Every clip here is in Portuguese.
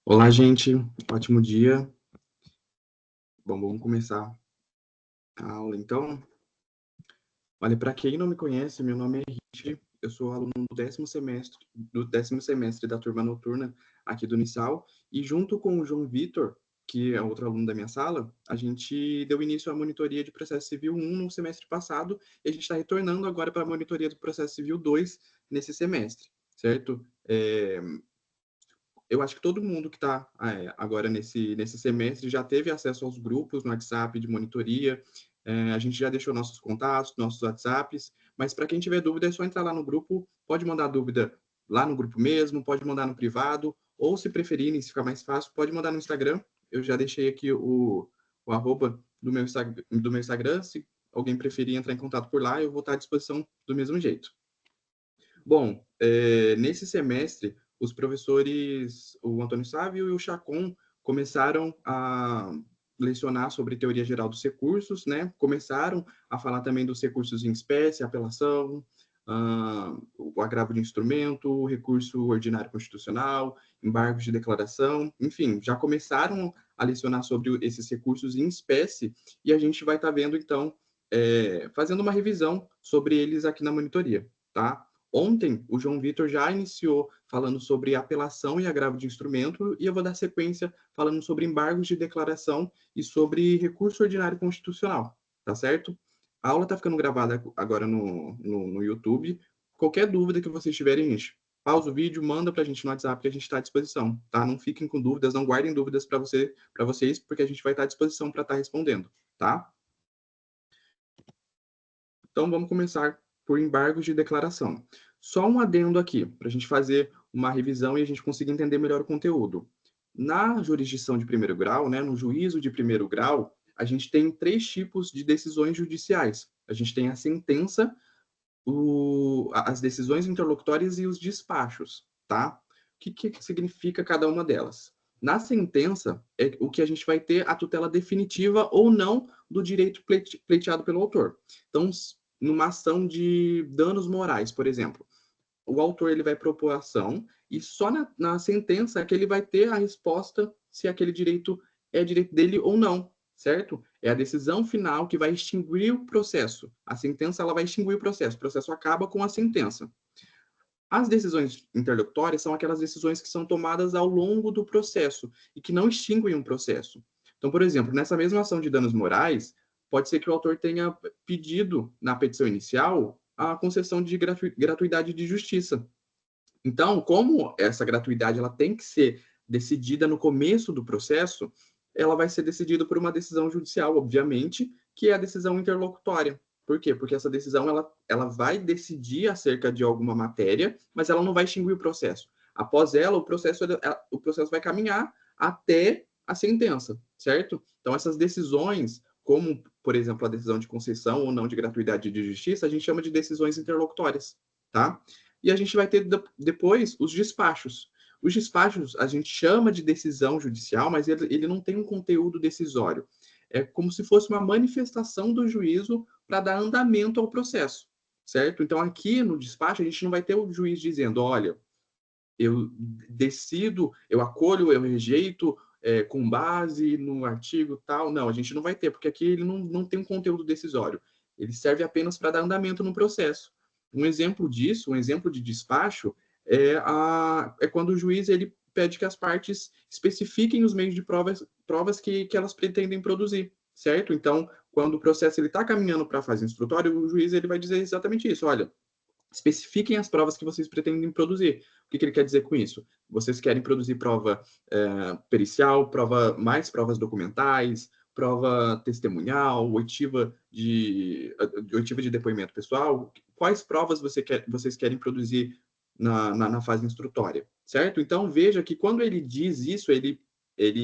Olá, gente. Ótimo dia. Bom, vamos começar a aula, então. Olha, para quem não me conhece, meu nome é Richard. Eu sou aluno do décimo semestre da turma noturna aqui do Unisal. E junto com o João Vitor, que é outro aluno da minha sala, a gente deu início à monitoria de processo civil 1 no semestre passado e a gente está retornando agora para a monitoria do processo civil 2 nesse semestre, certo? Eu acho que todo mundo que está agora nesse semestre já teve acesso aos grupos no WhatsApp de monitoria. A gente já deixou nossos contatos, nossos WhatsApps, mas para quem tiver dúvida é só entrar lá no grupo, pode mandar dúvida lá no grupo mesmo, pode mandar no privado, ou se preferirem, se ficar mais fácil, pode mandar no Instagram. Eu já deixei aqui o arroba do meu Instagram, se alguém preferir entrar em contato por lá, eu vou estar à disposição do mesmo jeito. Bom, nesse semestre, os professores, o Antônio Sávio e o Chacon, começaram a lecionar sobre teoria geral dos recursos, né? Começaram a falar também dos recursos em espécie, apelação, o agravo de instrumento, o recurso ordinário constitucional, embargos de declaração, enfim, já começaram a lecionar sobre esses recursos em espécie e a gente vai estar vendo, então, fazendo uma revisão sobre eles aqui na monitoria, tá? Ontem, o João Vitor já iniciou falando sobre apelação e agravo de instrumento, e eu vou dar sequência falando sobre embargos de declaração e sobre recurso ordinário constitucional, tá certo? A aula está ficando gravada agora no YouTube. Qualquer dúvida que vocês tiverem, gente, pausa o vídeo, manda para a gente no WhatsApp que a gente está à disposição, tá? Não fiquem com dúvidas, não guardem dúvidas para vocês, porque a gente vai estar à disposição para estar respondendo, tá? Então, vamos começar por embargos de declaração. Só um adendo aqui, para a gente fazer uma revisão e a gente conseguir entender melhor o conteúdo. Na jurisdição de primeiro grau, né, no juízo de primeiro grau, a gente tem três tipos de decisões judiciais. A gente tem a sentença, as decisões interlocutórias e os despachos, tá? O que significa cada uma delas? Na sentença, é o que a gente vai ter a tutela definitiva ou não do direito pleiteado pelo autor. Então, numa ação de danos morais, por exemplo, o autor ele vai propor a ação e só na sentença é que ele vai ter a resposta se aquele direito é direito dele ou não, certo? É a decisão final que vai extinguir o processo. A sentença ela vai extinguir o processo acaba com a sentença. As decisões interlocutórias são aquelas decisões que são tomadas ao longo do processo e que não extinguem um processo. Então, por exemplo, nessa mesma ação de danos morais, pode ser que o autor tenha pedido na petição inicial a concessão de gratuidade de justiça. Então, como essa gratuidade ela tem que ser decidida no começo do processo, ela vai ser decidida por uma decisão judicial, obviamente, que é a decisão interlocutória. Por quê? Porque essa decisão ela vai decidir acerca de alguma matéria, mas ela não vai extinguir o processo. Após ela, o processo vai caminhar até a sentença, certo? Então, essas decisões, como, por exemplo, a decisão de concessão ou não de gratuidade de justiça, a gente chama de decisões interlocutórias, tá? E a gente vai ter depois os despachos. Os despachos a gente chama de decisão judicial, mas ele não tem um conteúdo decisório. É como se fosse uma manifestação do juízo para dar andamento ao processo, certo? Então, aqui no despacho, a gente não vai ter o juiz dizendo, olha, eu decido, eu acolho, eu rejeito com base no artigo tal. Não, a gente não vai ter, porque aqui ele não tem um conteúdo decisório. Ele serve apenas para dar andamento no processo. Um exemplo disso, um exemplo de despacho, é quando o juiz ele pede que as partes especifiquem os meios de provas que elas pretendem produzir, certo? Então, quando o processo está caminhando para a fase instrutória, o juiz ele vai dizer exatamente isso. Olha, especifiquem as provas que vocês pretendem produzir. O que ele quer dizer com isso? Vocês querem produzir prova pericial, mais provas documentais, prova testemunhal, oitiva de depoimento pessoal? Quais provas vocês querem produzir na fase instrutória, certo? Então, veja que quando ele diz isso, ele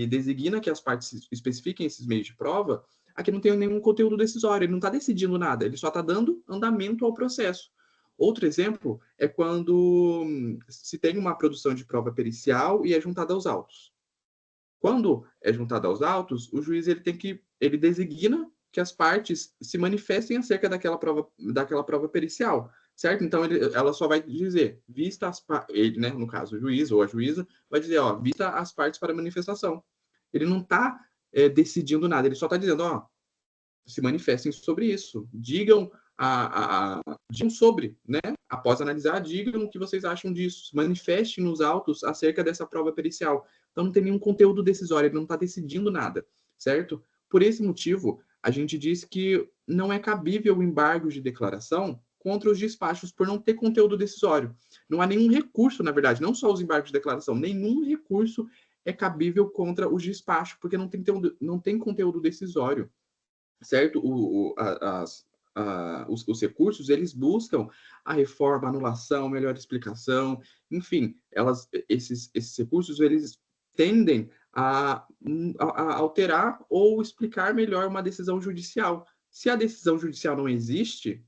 designa que as partes especifiquem esses meios de prova, aqui não tem nenhum conteúdo decisório, ele não está decidindo nada, ele só está dando andamento ao processo. Outro exemplo é quando se tem uma produção de prova pericial e é juntada aos autos. Quando é juntada aos autos, o juiz ele designa que as partes se manifestem acerca daquela prova pericial, certo? Então, ela só vai dizer, vista as ele, né, no caso, o juiz ou a juíza, vai dizer, ó, vista as partes para manifestação. Ele não está decidindo nada, ele só está dizendo, ó, se manifestem sobre isso, digam sobre, né? Após analisar, digam o que vocês acham disso, se manifestem nos autos acerca dessa prova pericial. Então não tem nenhum conteúdo decisório, ele não está decidindo nada, certo? Por esse motivo, a gente diz que não é cabível o embargo de declaração contra os despachos por não ter conteúdo decisório. Não há nenhum recurso, na verdade, não só os embargos de declaração, nenhum recurso é cabível contra os despachos, porque não tem conteúdo decisório, certo? Os recursos, eles buscam a reforma, a anulação, melhor explicação, enfim, esses recursos, eles tendem a alterar ou explicar melhor uma decisão judicial. Se a decisão judicial não existe,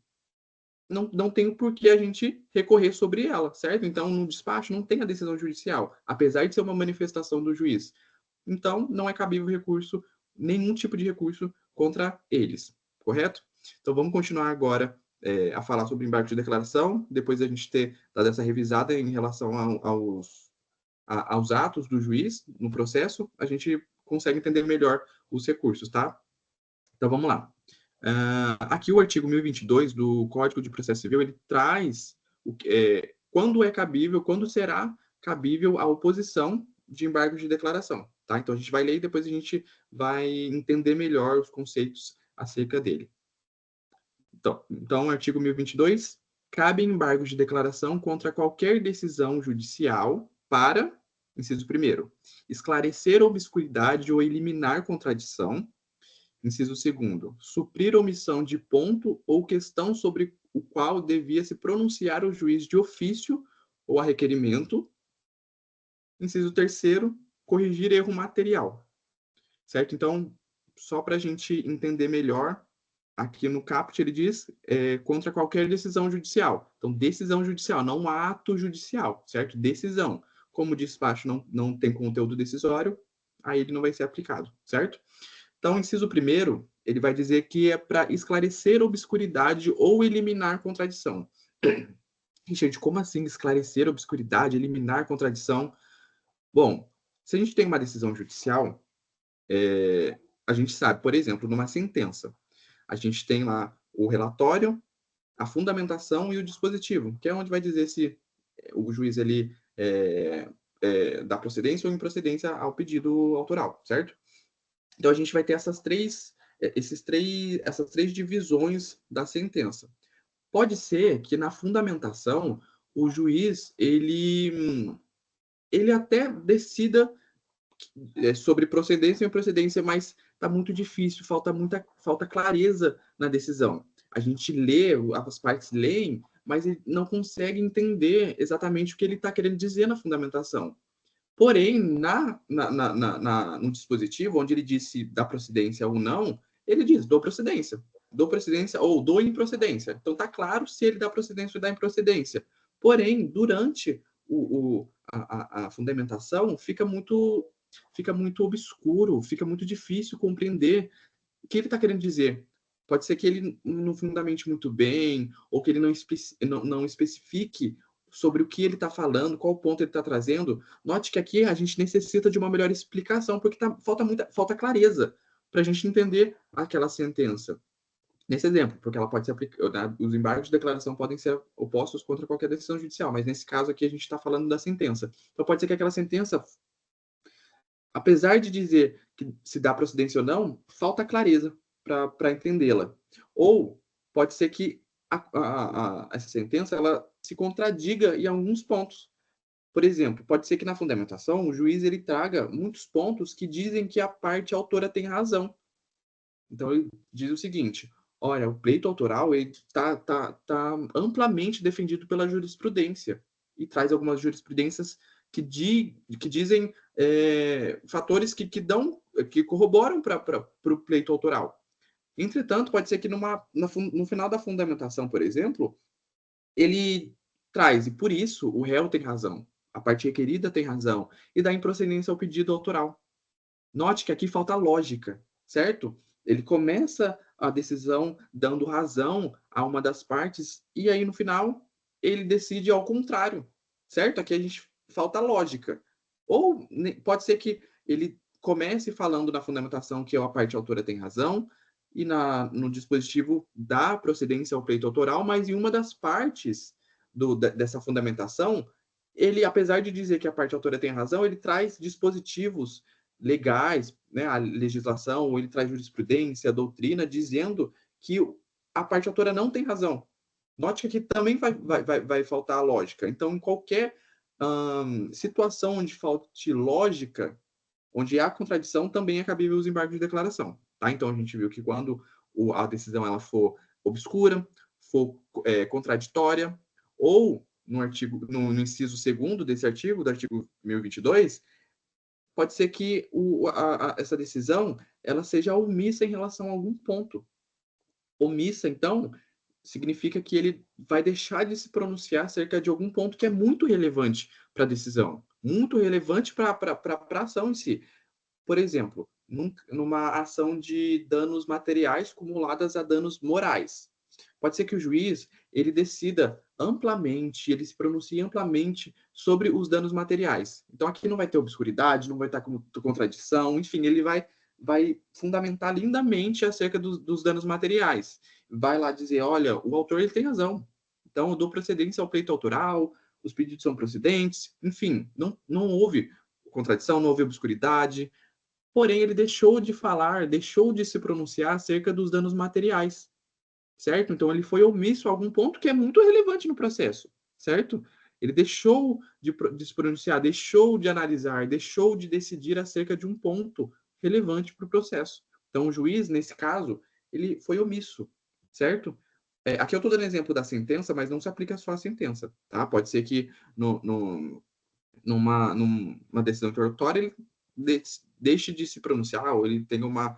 não tem por que a gente recorrer sobre ela, certo? Então, no despacho não tem a decisão judicial, apesar de ser uma manifestação do juiz. Então, não é cabível recurso, nenhum tipo de recurso contra eles, correto? Então, vamos continuar agora a falar sobre embargo de declaração, depois a gente ter dado essa revisada em relação aos atos do juiz no processo, a gente consegue entender melhor os recursos, tá? Então, vamos lá. Aqui o artigo 1022 do Código de Processo Civil, ele traz quando é cabível, quando será cabível a oposição de embargo de declaração, tá? Então a gente vai ler e depois a gente vai entender melhor os conceitos acerca dele. Então artigo 1022, cabe embargo de declaração contra qualquer decisão judicial para, inciso 1º, esclarecer obscuridade ou eliminar contradição. Inciso 2º, suprir omissão de ponto ou questão sobre o qual devia se pronunciar o juiz de ofício ou a requerimento. Inciso 3º, corrigir erro material. Certo? Então, só para a gente entender melhor, aqui no caput ele diz contra qualquer decisão judicial. Então, decisão judicial, não ato judicial, certo? Decisão. Como o despacho não tem conteúdo decisório, aí ele não vai ser aplicado, certo? Então, inciso 1º, ele vai dizer que é para esclarecer obscuridade ou eliminar contradição. Gente, como assim esclarecer obscuridade, eliminar contradição? Bom, se a gente tem uma decisão judicial, a gente sabe, por exemplo, numa sentença, a gente tem lá o relatório, a fundamentação e o dispositivo, que é onde vai dizer se o juiz ele dá procedência ou improcedência ao pedido autoral, certo? Então a gente vai ter essas três divisões da sentença. Pode ser que na fundamentação o juiz ele até decida sobre procedência e improcedência, mas está muito difícil, falta clareza na decisão. A gente lê, as partes leem, mas não consegue entender exatamente o que ele está querendo dizer na fundamentação. Porém, no dispositivo, onde ele disse da procedência ou não, ele diz dou procedência ou dou improcedência. Então, está claro se ele dá procedência ou dá improcedência. Porém, durante a fundamentação, fica muito obscuro, fica muito difícil compreender o que ele está querendo dizer. Pode ser que ele não fundamente muito bem, ou que ele não especifique sobre o que ele está falando, qual ponto ele está trazendo. Note que aqui a gente necessita de uma melhor explicação, porque falta clareza para a gente entender aquela sentença. Nesse exemplo, porque ela pode ser aplicada, os embargos de declaração podem ser opostos contra qualquer decisão judicial, mas nesse caso aqui a gente está falando da sentença. Então pode ser que aquela sentença, apesar de dizer que se dá procedência ou não, falta clareza para entendê-la. Ou pode ser que essa sentença ela se contradiga em alguns pontos. Por exemplo, pode ser que na fundamentação o juiz ele traga muitos pontos que dizem que a parte autora tem razão. Então ele diz o seguinte: olha, o pleito autoral está amplamente defendido pela jurisprudência e traz algumas jurisprudências que dizem fatores que corroboram para o pleito autoral. Entretanto, pode ser que no final da fundamentação, por exemplo, ele traz, e por isso o réu tem razão, a parte requerida tem razão, e dá improcedência ao pedido autoral. Note que aqui falta lógica, certo? Ele começa a decisão dando razão a uma das partes, e aí no final ele decide ao contrário, certo? Aqui a gente falta lógica. Ou pode ser que ele comece falando na fundamentação que a parte autora tem razão, e no dispositivo dá procedência ao pleito autoral, mas em uma das partes dessa fundamentação, ele, apesar de dizer que a parte autora tem razão, ele traz dispositivos legais, né, a legislação, ou ele traz jurisprudência, a doutrina, dizendo que a parte autora não tem razão. Note que aqui também vai faltar a lógica. Então, em qualquer situação onde falte lógica, onde há contradição, também é cabível os embargos de declaração. Tá? Então, a gente viu que quando a decisão ela for obscura, for contraditória, ou no inciso 2º desse artigo, do artigo 1022, pode ser que essa decisão ela seja omissa em relação a algum ponto. Omissa, então, significa que ele vai deixar de se pronunciar acerca de algum ponto que é muito relevante para a decisão, muito relevante para a ação em si. Por exemplo, numa ação de danos materiais cumuladas a danos morais. Pode ser que o juiz ele decida amplamente, ele se pronuncie amplamente sobre os danos materiais. Então aqui não vai ter obscuridade, não vai estar como contradição, enfim, ele vai fundamentar lindamente acerca dos danos materiais. Vai lá dizer, olha, o autor ele tem razão. Então eu dou procedência ao pleito autoral, os pedidos são procedentes, enfim, não houve contradição, não houve obscuridade, porém ele deixou de falar, deixou de se pronunciar acerca dos danos materiais, certo? Então ele foi omisso a algum ponto que é muito relevante no processo, certo? Ele deixou de se pronunciar, deixou de analisar, deixou de decidir acerca de um ponto relevante para o processo. Então o juiz, nesse caso, ele foi omisso, certo? Aqui eu estou dando exemplo da sentença, mas não se aplica só à sentença, tá? Pode ser que numa decisão interlocutória ele deixe de se pronunciar, ou ele tenha uma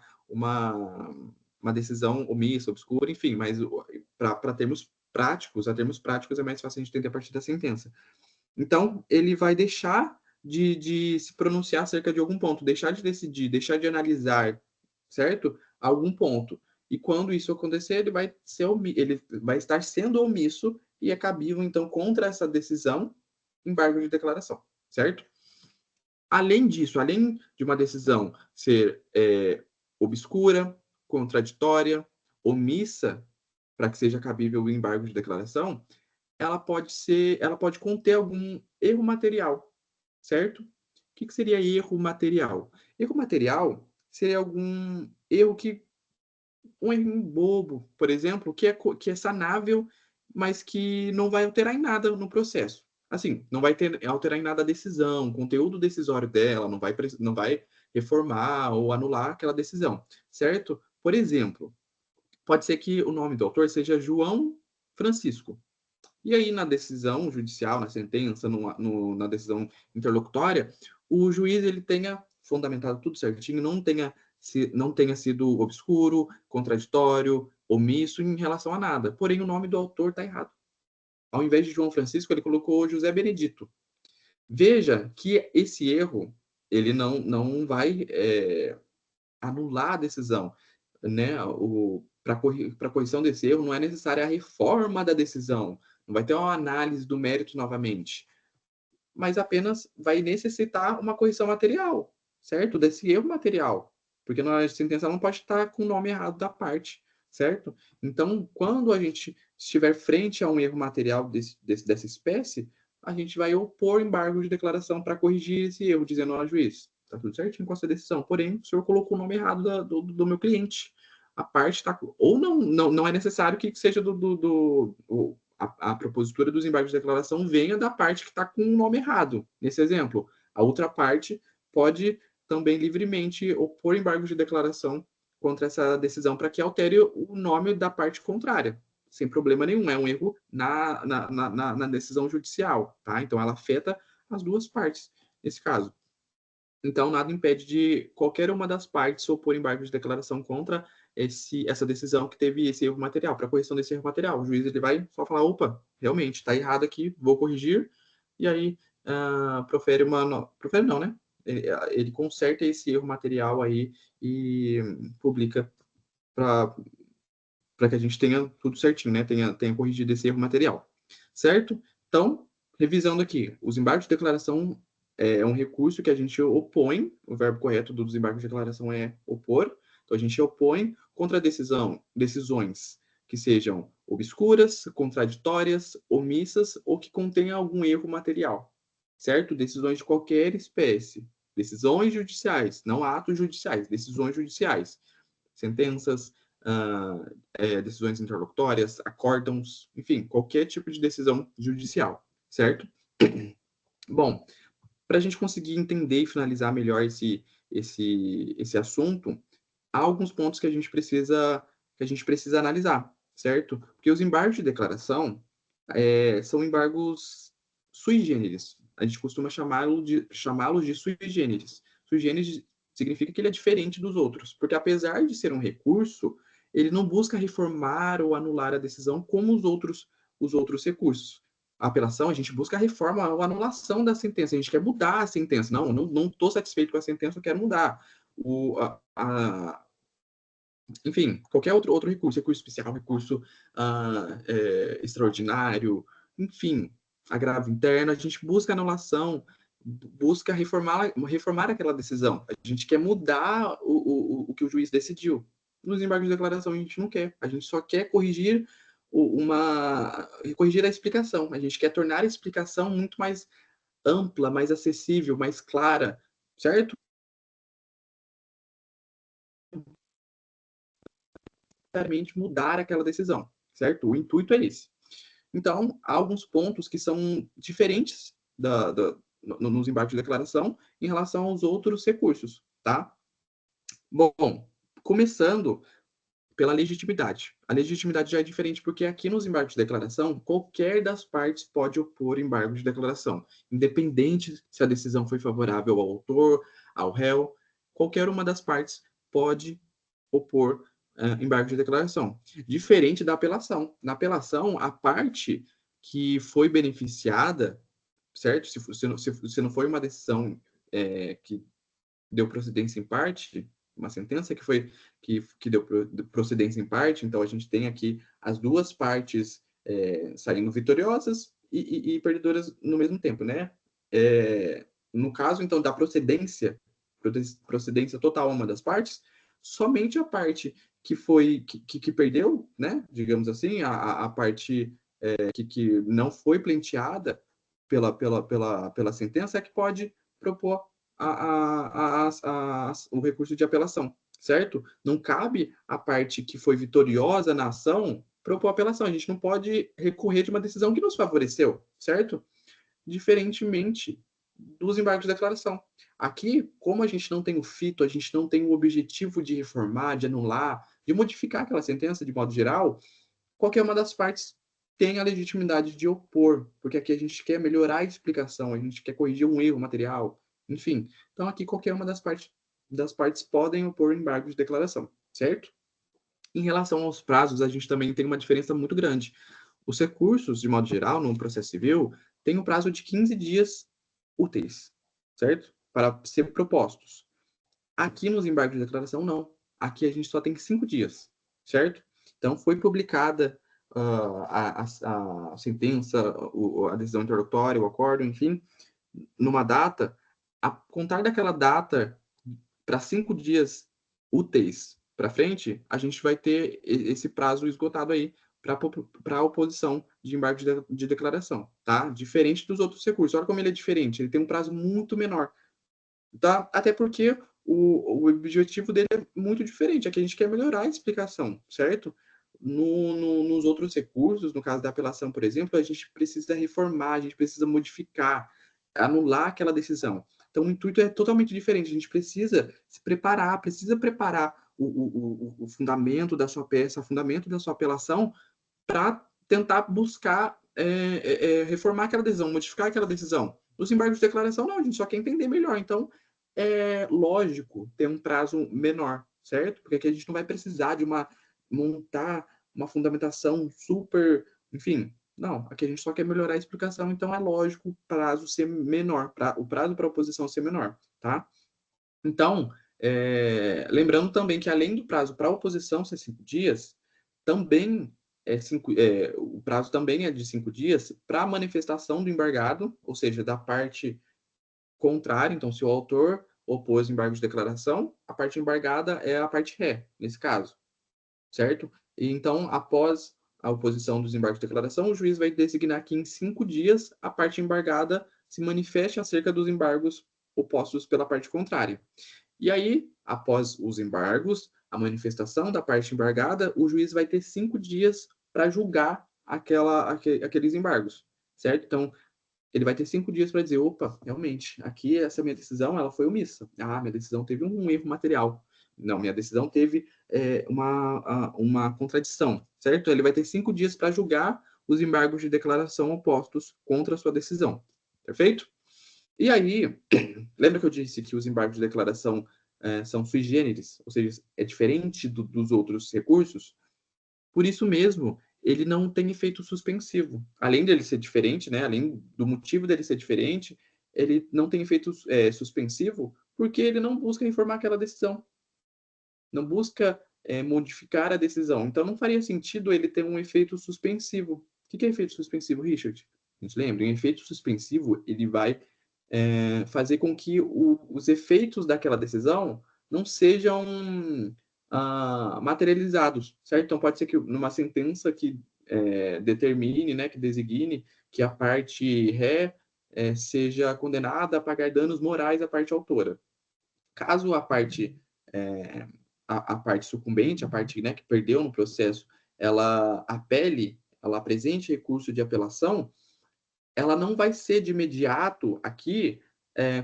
decisão omissa, obscura, enfim, mas para termos práticos, é mais fácil a gente entender a partir da sentença. Então, ele vai deixar de se pronunciar acerca de algum ponto, deixar de decidir, deixar de analisar, certo? Algum ponto. E quando isso acontecer, ele vai estar sendo omisso e é cabível, então, contra essa decisão, embargo de declaração, certo? Além disso, além de uma decisão ser obscura, contraditória, omissa, para que seja cabível o embargo de declaração, ela pode conter algum erro material, certo? O que seria erro material? Erro material seria algum erro um erro bobo, por exemplo, que é sanável, mas que não vai alterar em nada no processo. Assim, não vai alterar em nada a decisão, o conteúdo decisório dela, não vai reformar ou anular aquela decisão, certo? Por exemplo, pode ser que o nome do autor seja João Francisco. E aí, na decisão judicial, na sentença, na decisão interlocutória, o juiz ele tenha fundamentado tudo certinho, não tenha sido obscuro, contraditório, omisso em relação a nada. Porém, o nome do autor está errado. Ao invés de João Francisco, ele colocou José Benedito. Veja que esse erro ele não vai anular a decisão, né? Para correção desse erro não é necessária a reforma da decisão, não vai ter uma análise do mérito novamente, mas apenas vai necessitar uma correção material, certo? Desse erro material, porque na sentença não pode estar com o nome errado da parte, certo? Então, quando a gente estiver frente a um erro material dessa espécie, a gente vai opor embargo de declaração para corrigir esse erro, dizendo ao juiz, está tudo certinho com essa decisão, porém, o senhor colocou o nome errado do meu cliente. A parte está... Ou não é necessário que seja a propositura dos embargos de declaração venha da parte que está com o nome errado. Nesse exemplo, a outra parte pode também livremente opor embargos de declaração contra essa decisão para que altere o nome da parte contrária, sem problema nenhum. É um erro na decisão judicial, tá? Então, ela afeta as duas partes, nesse caso. Então, nada impede de qualquer uma das partes opor embargo de declaração contra essa decisão que teve esse erro material, para correção desse erro material. O juiz ele vai só falar, opa, realmente, está errado aqui, vou corrigir, e aí profere Profere não, né? Ele conserta esse erro material aí e publica para que a gente tenha tudo certinho, né? Tenha corrigido esse erro material, certo? Então, revisando aqui, os embargos de declaração é um recurso que a gente opõe, o verbo correto do desembargo de declaração é opor, então a gente opõe contra decisões que sejam obscuras, contraditórias, omissas ou que contenham algum erro material, certo? Decisões de qualquer espécie, decisões judiciais, não atos judiciais, decisões judiciais, sentenças, decisões interlocutórias, acórdãos, enfim, qualquer tipo de decisão judicial, certo? Bom, para a gente conseguir entender e finalizar melhor esse assunto, há alguns pontos que a gente precisa analisar, certo? Porque os embargos de declaração são embargos sui generis. A gente costuma chamá-los de sui generis. Sui generis significa que ele é diferente dos outros, porque apesar de ser um recurso, ele não busca reformar ou anular a decisão como os outros recursos. A apelação, a gente busca a reforma ou anulação da sentença, a gente quer mudar a sentença. Não estou satisfeito com a sentença, eu quero mudar. Enfim, qualquer outro recurso, recurso especial, recurso extraordinário, enfim, agravo interno, a gente busca anulação, busca reformar aquela decisão. A gente quer mudar o que o juiz decidiu. Nos embargos de declaração a gente não quer, a gente só quer corrigir a explicação. A gente quer tornar a explicação muito mais ampla, mais acessível, mais clara, certo? Mudar aquela decisão, certo? O intuito é esse. Então, há alguns pontos que são diferentes nos embargos de declaração em relação aos outros recursos, tá? Bom, começando pela legitimidade. A legitimidade já é diferente porque aqui nos embargos de declaração, qualquer das partes pode opor embargo de declaração, independente se a decisão foi favorável ao autor, ao réu, qualquer uma das partes pode opor embargo de declaração. Diferente da apelação. Na apelação, a parte que foi beneficiada, certo? Se não foi uma decisão que deu procedência em parte, uma sentença que deu procedência em parte, então a gente tem aqui as duas partes saindo vitoriosas e perdedoras no mesmo tempo, né? No caso, então, da procedência total a uma das partes, somente a parte que perdeu, né? Digamos assim, a parte que não foi pleiteada pela sentença é que pode propor o recurso de apelação, certo? Não cabe a parte que foi vitoriosa na ação propor apelação. A gente não pode recorrer de uma decisão que nos favoreceu, certo? Diferentemente dos embargos de declaração. Aqui, como a gente não tem o fito, a gente não tem o objetivo de reformar, de anular, de modificar aquela sentença de modo geral, qualquer uma das partes tem a legitimidade de opor, porque aqui a gente quer melhorar a explicação, a gente quer corrigir um erro material, enfim. Então, aqui qualquer uma das partes podem opor embargo de declaração, certo? Em relação aos prazos, a gente também tem uma diferença muito grande. Os recursos, de modo geral, no processo civil, têm um prazo de 15 dias úteis, certo? Para ser propostos. Aqui nos embargos de declaração, não. Aqui a gente só tem 5 dias, certo? Então, foi publicada a sentença, a decisão interlocutória, o acordo, enfim, numa data, a contar daquela data para 5 dias úteis para frente, a gente vai ter esse prazo esgotado aí para a oposição de embargo de declaração, tá? Diferente dos outros recursos. Olha como ele é diferente, ele tem um prazo muito menor, tá? Até porque o objetivo dele é muito diferente, é que a gente quer melhorar a explicação, certo? Nos outros recursos, no caso da apelação, por exemplo, a gente precisa reformar, a gente precisa modificar, anular aquela decisão. Então, o intuito é totalmente diferente. A gente precisa se preparar, precisa preparar o fundamento da sua peça, o fundamento da sua apelação, para tentar buscar reformar aquela decisão, modificar aquela decisão. Nos embargos de declaração, não, a gente só quer entender melhor. Então, é lógico ter um prazo menor, certo? Porque aqui a gente não vai precisar montar uma fundamentação super, enfim, não, aqui a gente só quer melhorar a explicação, então é lógico o prazo ser menor, o prazo para a oposição ser menor, tá? Então, lembrando também que além do prazo para a oposição ser 5 dias, também o prazo também é de 5 dias para a manifestação do embargado, ou seja, da parte contrária. Então, se o autor opôs embargo de declaração, a parte embargada é a parte ré, nesse caso, certo? E então, após a oposição dos embargos de declaração, o juiz vai designar que em 5 dias a parte embargada se manifeste acerca dos embargos opostos pela parte contrária. E aí, após os embargos, a manifestação da parte embargada, o juiz vai ter 5 dias para julgar aqueles embargos, certo? Então, ele vai ter 5 dias para dizer, opa, realmente, aqui essa minha decisão ela foi omissa. Ah, minha decisão teve um erro material. Não, minha decisão teve uma contradição, certo? Ele vai ter 5 dias para julgar os embargos de declaração opostos contra a sua decisão. Perfeito? E aí, lembra que eu disse que os embargos de declaração são sui generis, ou seja, é diferente dos outros recursos? Por isso mesmo, ele não tem efeito suspensivo. Além dele ser diferente, né, além do motivo dele ser diferente, ele não tem efeito suspensivo porque ele não busca informar aquela decisão, não busca modificar a decisão. Então, não faria sentido ele ter um efeito suspensivo. O que é efeito suspensivo, Richard? A gente lembra? Um efeito suspensivo, ele vai fazer com que os efeitos daquela decisão não sejam materializados, certo? Então, pode ser que numa sentença que determine, né, que designe que a parte ré seja condenada a pagar danos morais à parte autora. Caso a parte a parte sucumbente, a parte, né, que perdeu no processo, ela apele, ela apresente recurso de apelação, ela não vai ser de imediato aqui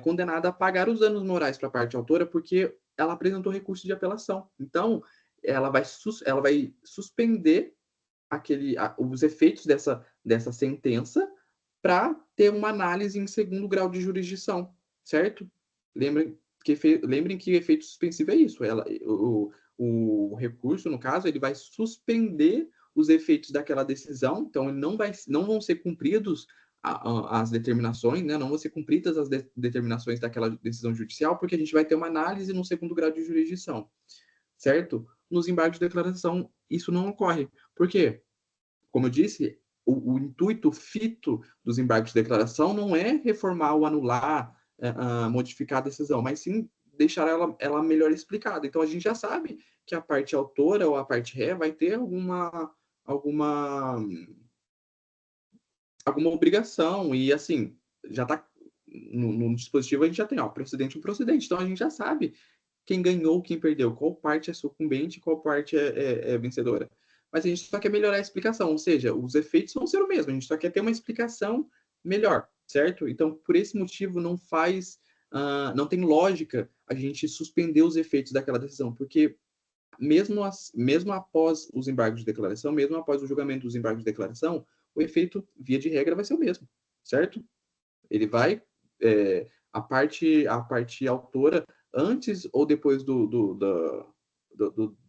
condenada a pagar os danos morais para a parte autora, porque ela apresentou recurso de apelação. Então, ela vai suspender os efeitos dessa sentença para ter uma análise em segundo grau de jurisdição, certo? Lembrem que efeito suspensivo é isso. O recurso, no caso, ele vai suspender os efeitos daquela decisão, então não vão ser cumpridos as determinações, né? Não vão ser cumpridas as determinações daquela decisão judicial, porque a gente vai ter uma análise no segundo grau de jurisdição, certo? Nos embargos de declaração, isso não ocorre. Por quê? Como eu disse, o intuito fito dos embargos de declaração não é reformar ou anular, modificar a decisão, mas sim deixar ela melhor explicada. Então, a gente já sabe que a parte autora ou a parte ré vai ter alguma obrigação, e assim, já está no dispositivo, a gente já tem, ó, procedente e improcedente. Então, a gente já sabe quem ganhou, quem perdeu, qual parte é sucumbente, qual parte é vencedora. Mas a gente só quer melhorar a explicação, ou seja, os efeitos vão ser o mesmo, a gente só quer ter uma explicação melhor, certo? Então, por esse motivo, não tem lógica a gente suspender os efeitos daquela decisão, porque mesmo após os embargos de declaração, mesmo após o julgamento dos embargos de declaração, o efeito, via de regra, vai ser o mesmo, certo? Ele vai, a parte autora, antes ou depois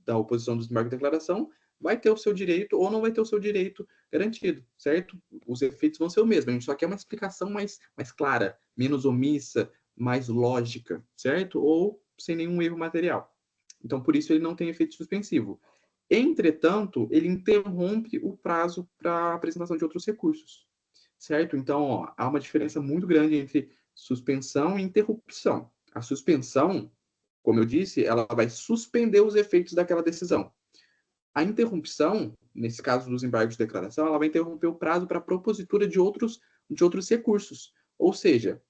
da oposição dos embargos de declaração, vai ter o seu direito ou não vai ter o seu direito garantido, certo? Os efeitos vão ser o mesmo, a gente só quer uma explicação mais clara, menos omissa, mais lógica, certo? Ou sem nenhum erro material. Então, por isso, ele não tem efeito suspensivo. Entretanto, ele interrompe o prazo para apresentação de outros recursos, certo? Então, ó, há uma diferença muito grande entre suspensão e interrupção. A suspensão, como eu disse, ela vai suspender os efeitos daquela decisão. A interrupção, nesse caso dos embargos de declaração, ela vai interromper o prazo para propositura de outros recursos. Ou seja,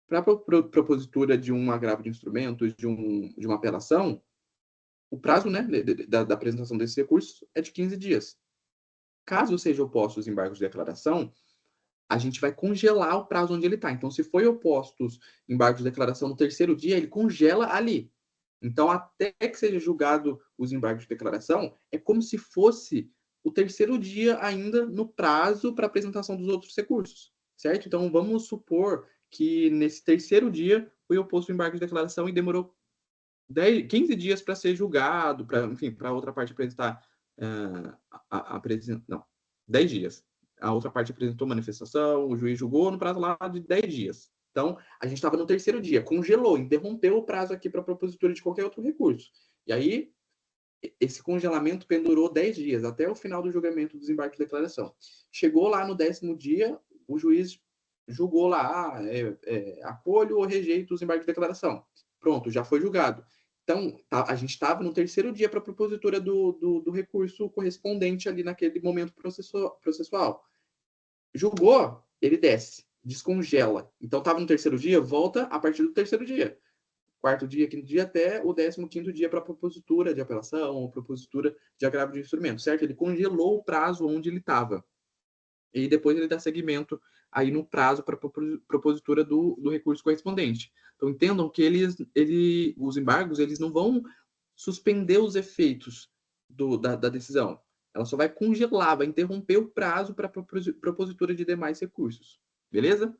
para a propositura de um agravo de instrumentos, de uma apelação, o prazo, né, da apresentação desses recursos é de 15 dias. Caso seja oposto os embargos de declaração, a gente vai congelar o prazo onde ele está. Então, se foi opostos embargos de declaração no terceiro dia, ele congela ali. Então, até que seja julgado os embargos de declaração, é como se fosse o terceiro dia ainda no prazo para apresentação dos outros recursos, certo? Então, vamos supor que nesse terceiro dia foi oposto o embargo de declaração e demorou 15 dias para ser julgado, para outra parte apresentar. Não, 10 dias. A outra parte apresentou manifestação, o juiz julgou no prazo lá de 10 dias. Então, a gente estava no terceiro dia, congelou, interrompeu o prazo aqui para a propositura de qualquer outro recurso. E aí, esse congelamento pendurou 10 dias, até o final do julgamento do desembarque de declaração. Chegou lá no 10º dia, o juiz julgou lá, acolho ou rejeito o desembarque de declaração. Pronto, já foi julgado. Então, a gente estava no 3º dia para a propositura do recurso correspondente ali naquele momento processual. Julgou, ele desce, descongela. Então, estava no 3º dia, volta a partir do 3º dia. 4º dia, 5º dia, até o 15º dia para a propositura de apelação ou propositura de agravo de instrumento, certo? Ele congelou o prazo onde ele estava. E depois ele dá seguimento aí no prazo para a propositura do recurso correspondente. Então, entendam que os embargos, eles não vão suspender os efeitos da decisão. Ela só vai congelar, vai interromper o prazo para a propositura de demais recursos. Beleza?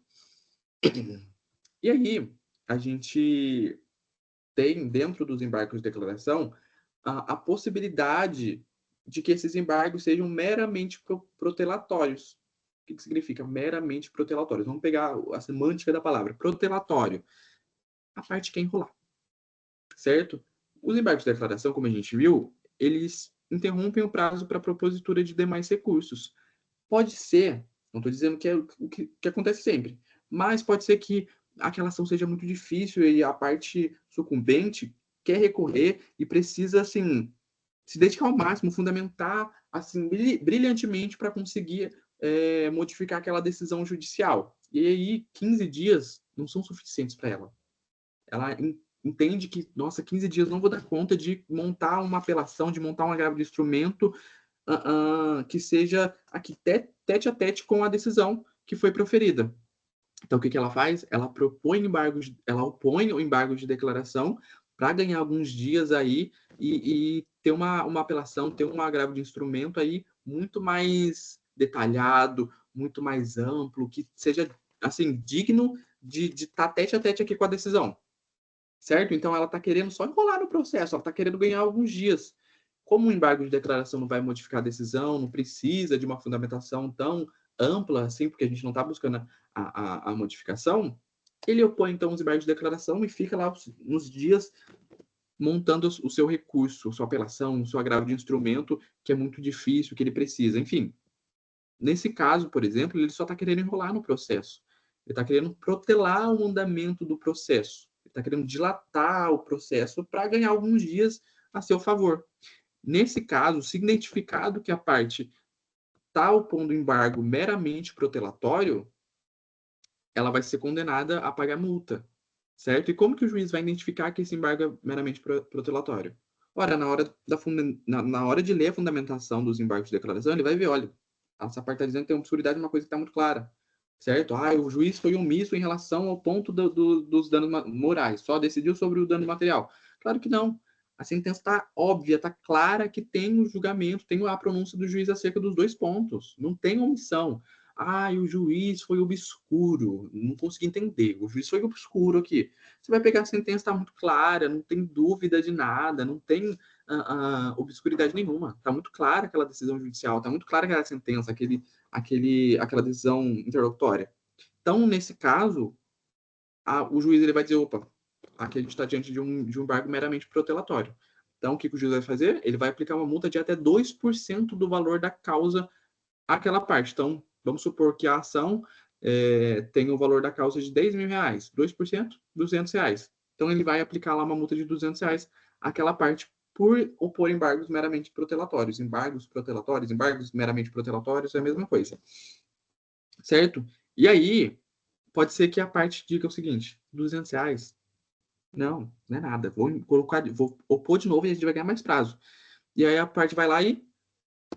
E aí, a gente tem, dentro dos embargos de declaração, a possibilidade de que esses embargos sejam meramente protelatórios. O que significa meramente protelatórios? Vamos pegar a semântica da palavra. Protelatório. A parte que quer enrolar. Certo? Os embargos de declaração, como a gente viu, eles interrompem o prazo para a propositura de demais recursos. Pode ser, não estou dizendo que é o que acontece sempre, mas pode ser que aquela ação seja muito difícil e a parte sucumbente quer recorrer e precisa, assim, se dedicar ao máximo, fundamentar, assim, brilhantemente para conseguir modificar aquela decisão judicial. E aí, 15 dias não são suficientes para ela. Ela entende que, nossa, 15 dias não vou dar conta de montar uma apelação, de montar um agravo de instrumento que seja aqui tete a tete com a decisão que foi proferida. Então, o que ela faz? Ela opõe o embargo de declaração para ganhar alguns dias aí e ter uma apelação, ter um agravo de instrumento aí muito mais detalhado, muito mais amplo, que seja, assim, digno de estar tete a tete aqui com a decisão. Certo? Então, ela está querendo só enrolar no processo, ela está querendo ganhar alguns dias. Como o embargo de declaração não vai modificar a decisão, não precisa de uma fundamentação tão ampla assim, porque a gente não está buscando a modificação, ele opõe, então, os embargos de declaração e fica lá uns dias montando o seu recurso, sua apelação, o seu agravo de instrumento, que é muito difícil, que ele precisa. Enfim, nesse caso, por exemplo, ele só está querendo enrolar no processo. Ele está querendo protelar o andamento do processo. Ele está querendo dilatar o processo para ganhar alguns dias a seu favor. Nesse caso, se identificado que a parte está opondo embargo meramente protelatório, ela vai ser condenada a pagar multa, certo? E como que o juiz vai identificar que esse embargo é meramente protelatório? Ora, na hora de ler a fundamentação dos embargos de declaração, ele vai ver, olha, essa parte está dizendo que tem obscuridade, uma coisa que está muito clara, certo? O juiz foi omisso em relação ao ponto dos danos morais, só decidiu sobre o dano material. Claro que não. A sentença está óbvia, está clara que tem o julgamento, tem a pronúncia do juiz acerca dos dois pontos. Não tem omissão. O juiz foi obscuro. Não consegui entender. O juiz foi obscuro aqui. Você vai pegar a sentença, está muito clara, não tem dúvida de nada, não tem obscuridade nenhuma. Está muito clara aquela decisão judicial, está muito clara aquela sentença, aquela decisão interlocutória. Então, nesse caso, o juiz ele vai dizer, opa, aqui a gente está diante de um embargo meramente protelatório. Então, o que o juiz vai fazer? Ele vai aplicar uma multa de até 2% do valor da causa àquela parte. Então, vamos supor que a ação tem o valor da causa de 10 mil reais. 2%, 200 reais. Então, ele vai aplicar lá uma multa de 200 reais àquela parte por opor embargos meramente protelatórios. Embargos meramente protelatórios é a mesma coisa. Certo? E aí, pode ser que a parte diga o seguinte, 200 reais, não é nada, vou opor de novo e a gente vai ganhar mais prazo. E aí a parte vai lá e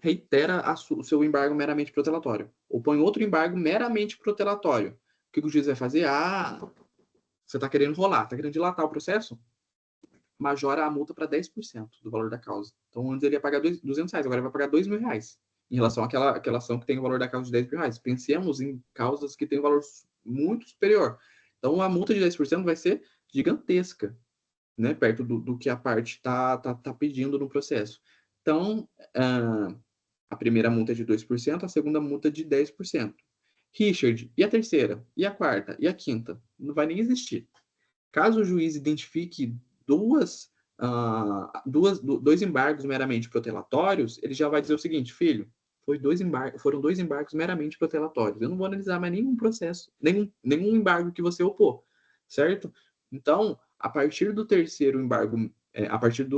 reitera o seu embargo meramente protelatório. Opõe outro embargo meramente protelatório. O que o juiz vai fazer? Você está querendo rolar, está querendo dilatar o processo? Majora a multa para 10% do valor da causa. Então, antes ele ia pagar 200 reais, agora ele vai pagar 2 mil reais. Em relação àquela ação que tem o valor da causa de 10 mil reais. Pensemos em causas que têm um valor muito superior. Então, a multa de 10% vai ser gigantesca, né? Perto do que a parte tá pedindo no processo. Então, a primeira multa é de 2%, a segunda multa é de 10%. Richard, e a terceira? E a quarta? E a quinta? Não vai nem existir. Caso o juiz identifique duas dois embargos meramente protelatórios, ele já vai dizer o seguinte, filho, foram dois embargos meramente protelatórios. Eu não vou analisar mais nenhum processo, nenhum embargo que você opor, certo? Então, a partir do terceiro embargo, a partir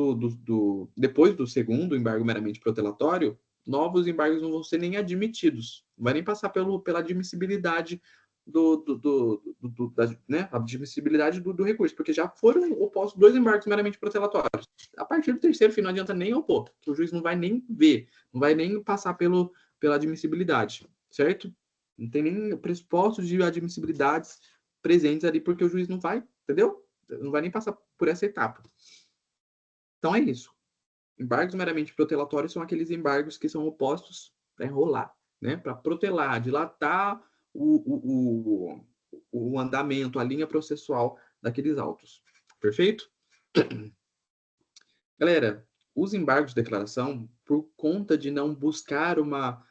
depois do segundo embargo meramente protelatório, novos embargos não vão ser nem admitidos, não vai nem passar pela admissibilidade né, a admissibilidade do recurso, porque já foram opostos dois embargos meramente protelatórios. A partir do terceiro, filho, não adianta nem opor, que o juiz não vai nem ver, não vai nem passar pela admissibilidade, certo? Não tem nem pressupostos de admissibilidades presentes ali, porque o juiz não vai, entendeu? Não vai nem passar por essa etapa. Então é isso. Embargos meramente protelatórios são aqueles embargos que são opostos para enrolar, né? Para protelar, dilatar o andamento, a linha processual daqueles autos. Perfeito? Galera, os embargos de declaração, por conta de não buscar uma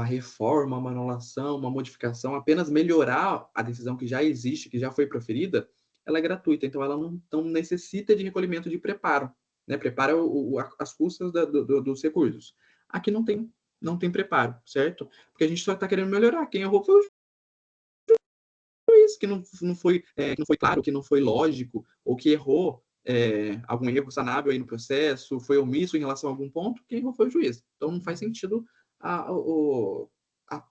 reforma, uma anulação, uma modificação, apenas melhorar a decisão que já existe, que já foi proferida, ela é gratuita, então ela não necessita de recolhimento de preparo, né? Prepara as custas dos recursos. Aqui não tem preparo, certo? Porque a gente só está querendo melhorar. Quem errou foi o juiz, que não foi claro, que não foi lógico, ou que errou algum erro sanável aí no processo, foi omisso em relação a algum ponto, quem errou foi o juiz. Então não faz sentido a, a,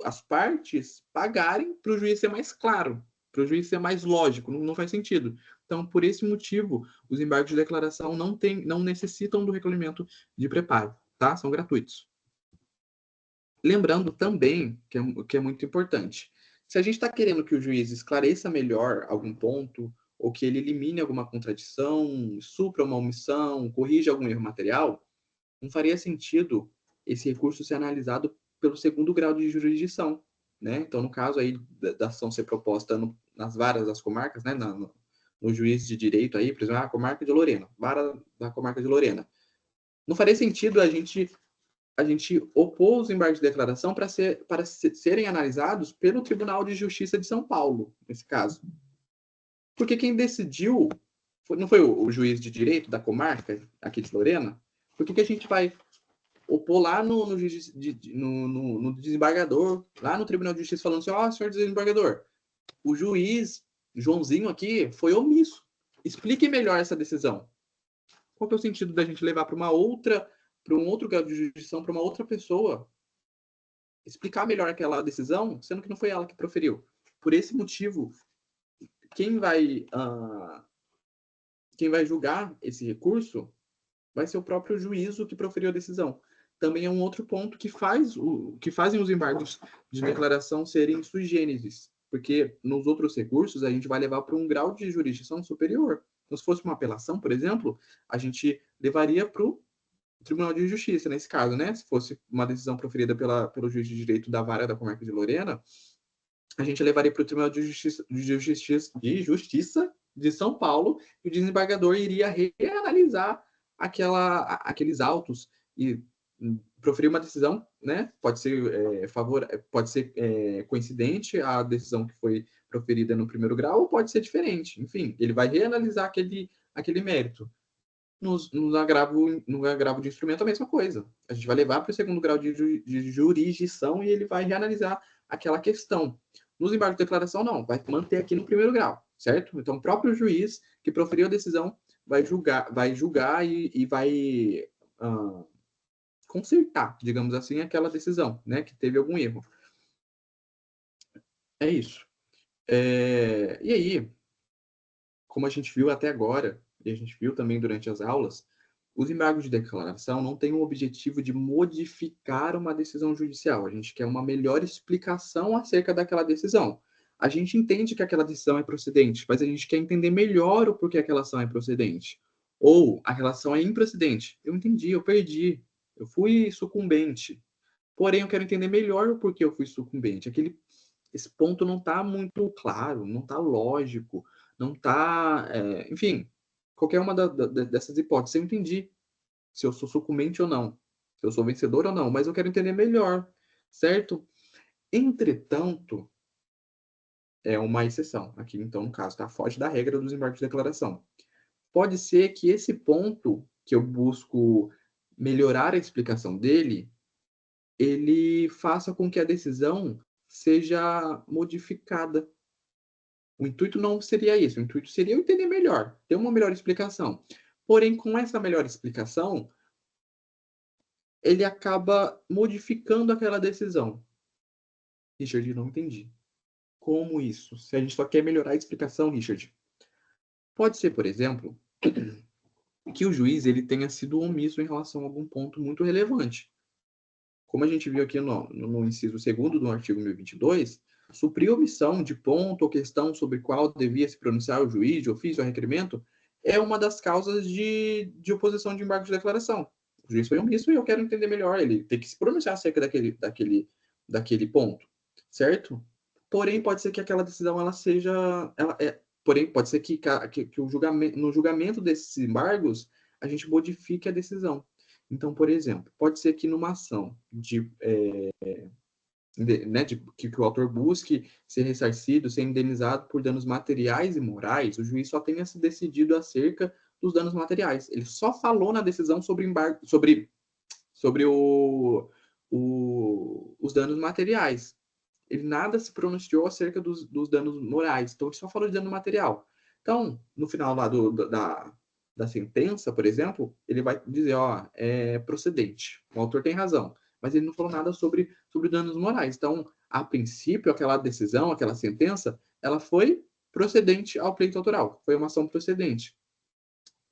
as partes pagarem para o juiz ser mais claro, para o juiz ser mais lógico, não faz sentido. Então, por esse motivo, os embargos de declaração não necessitam do recolhimento de preparo, tá? São gratuitos. Lembrando também, que é muito importante, se a gente está querendo que o juiz esclareça melhor algum ponto, ou que ele elimine alguma contradição, supra uma omissão, corrija algum erro material, não faria sentido esse recurso ser analisado pelo segundo grau de jurisdição, né? Então, no caso aí da ação ser proposta nas varas das comarcas, né? No juiz de direito aí, por exemplo, a comarca de Lorena, vara da comarca de Lorena. Não faria sentido a gente opôs os embargos de declaração para serem analisados pelo Tribunal de Justiça de São Paulo, nesse caso. Porque quem decidiu não foi o juiz de direito da comarca, aqui de Lorena? Por que a gente vai opor lá no desembargador, lá no Tribunal de Justiça, falando assim, ó, senhor desembargador, o juiz Joãozinho aqui foi omisso. Explique melhor essa decisão. Qual que é o sentido da gente levar para um outro grau de jurisdição, para uma outra pessoa, explicar melhor aquela decisão, sendo que não foi ela que proferiu? Por esse motivo, quem vai julgar esse recurso vai ser o próprio juízo que proferiu a decisão. Também é um outro ponto que fazem os embargos de declaração serem sui generis, porque nos outros recursos a gente vai levar para um grau de jurisdição superior. Então, se fosse uma apelação, por exemplo, a gente levaria para o Tribunal de Justiça, nesse caso, né? Se fosse uma decisão proferida pelo juiz de direito da vara da comarca de Lorena, a gente levaria para o Tribunal de Justiça de São Paulo e o desembargador iria reanalisar aqueles autos e proferir uma decisão, né? Pode ser coincidente à decisão que foi proferida no primeiro grau ou pode ser diferente. Enfim, ele vai reanalisar aquele mérito. No agravo de instrumento, a mesma coisa. A gente vai levar para o segundo grau de jurisdição e ele vai reanalisar aquela questão. Nos embargos de declaração, não, vai manter aqui no primeiro grau, certo? Então, o próprio juiz que proferiu a decisão vai julgar e vai consertar, digamos assim, aquela decisão, né, que teve algum erro. É isso. E aí, como a gente viu até agora, e a gente viu também durante as aulas, os embargos de declaração não têm o objetivo de modificar uma decisão judicial. A gente quer uma melhor explicação acerca daquela decisão. A gente entende que aquela decisão é procedente, mas a gente quer entender melhor o porquê aquela ação é procedente. Ou a relação é improcedente. Eu entendi, eu perdi, eu fui sucumbente. Porém, eu quero entender melhor o porquê eu fui sucumbente. Esse ponto não está muito claro, não está lógico, não está. Enfim, qualquer uma dessas hipóteses, eu entendi se eu sou sucumbente ou não, se eu sou vencedor ou não, mas eu quero entender melhor, certo? Entretanto, é uma exceção. Aqui, então, no caso, tá? Foge da regra dos embargos de declaração. pode ser que esse ponto que eu busco melhorar a explicação dele, ele faça com que a decisão seja modificada. O intuito não seria isso, o intuito seria eu entender melhor, ter uma melhor explicação. Porém, com essa melhor explicação, ele acaba modificando aquela decisão. Richard, não entendi. Como isso? Se a gente só quer melhorar a explicação, Richard. Pode ser, por exemplo, que o juiz ele tenha sido omisso em relação a algum ponto muito relevante. Como a gente viu aqui no inciso 2º do artigo 1022, suprir omissão de ponto ou questão sobre qual devia se pronunciar o juiz de ofício ou requerimento é uma das causas de oposição de embargo de declaração. O juiz foi omisso e eu quero entender melhor, ele tem que se pronunciar acerca daquele ponto, certo? Porém, pode ser que aquela decisão ela seja... porém, pode ser que no julgamento desses embargos a gente modifique a decisão. Então, por exemplo, pode ser que numa ação que o autor busque ser ressarcido, ser indenizado por danos materiais e morais, o juiz só tenha se decidido acerca dos danos materiais. Ele só falou na decisão sobre embargo, sobre os danos materiais. Ele nada se pronunciou acerca dos danos morais. Então, ele só falou de dano material. Então, no final lá da sentença, por exemplo, ele vai dizer, ó, é procedente. O autor tem razão. Mas ele não falou nada sobre danos morais. Então, a princípio, aquela decisão, aquela sentença, ela foi procedente ao pleito autoral. Foi uma ação procedente.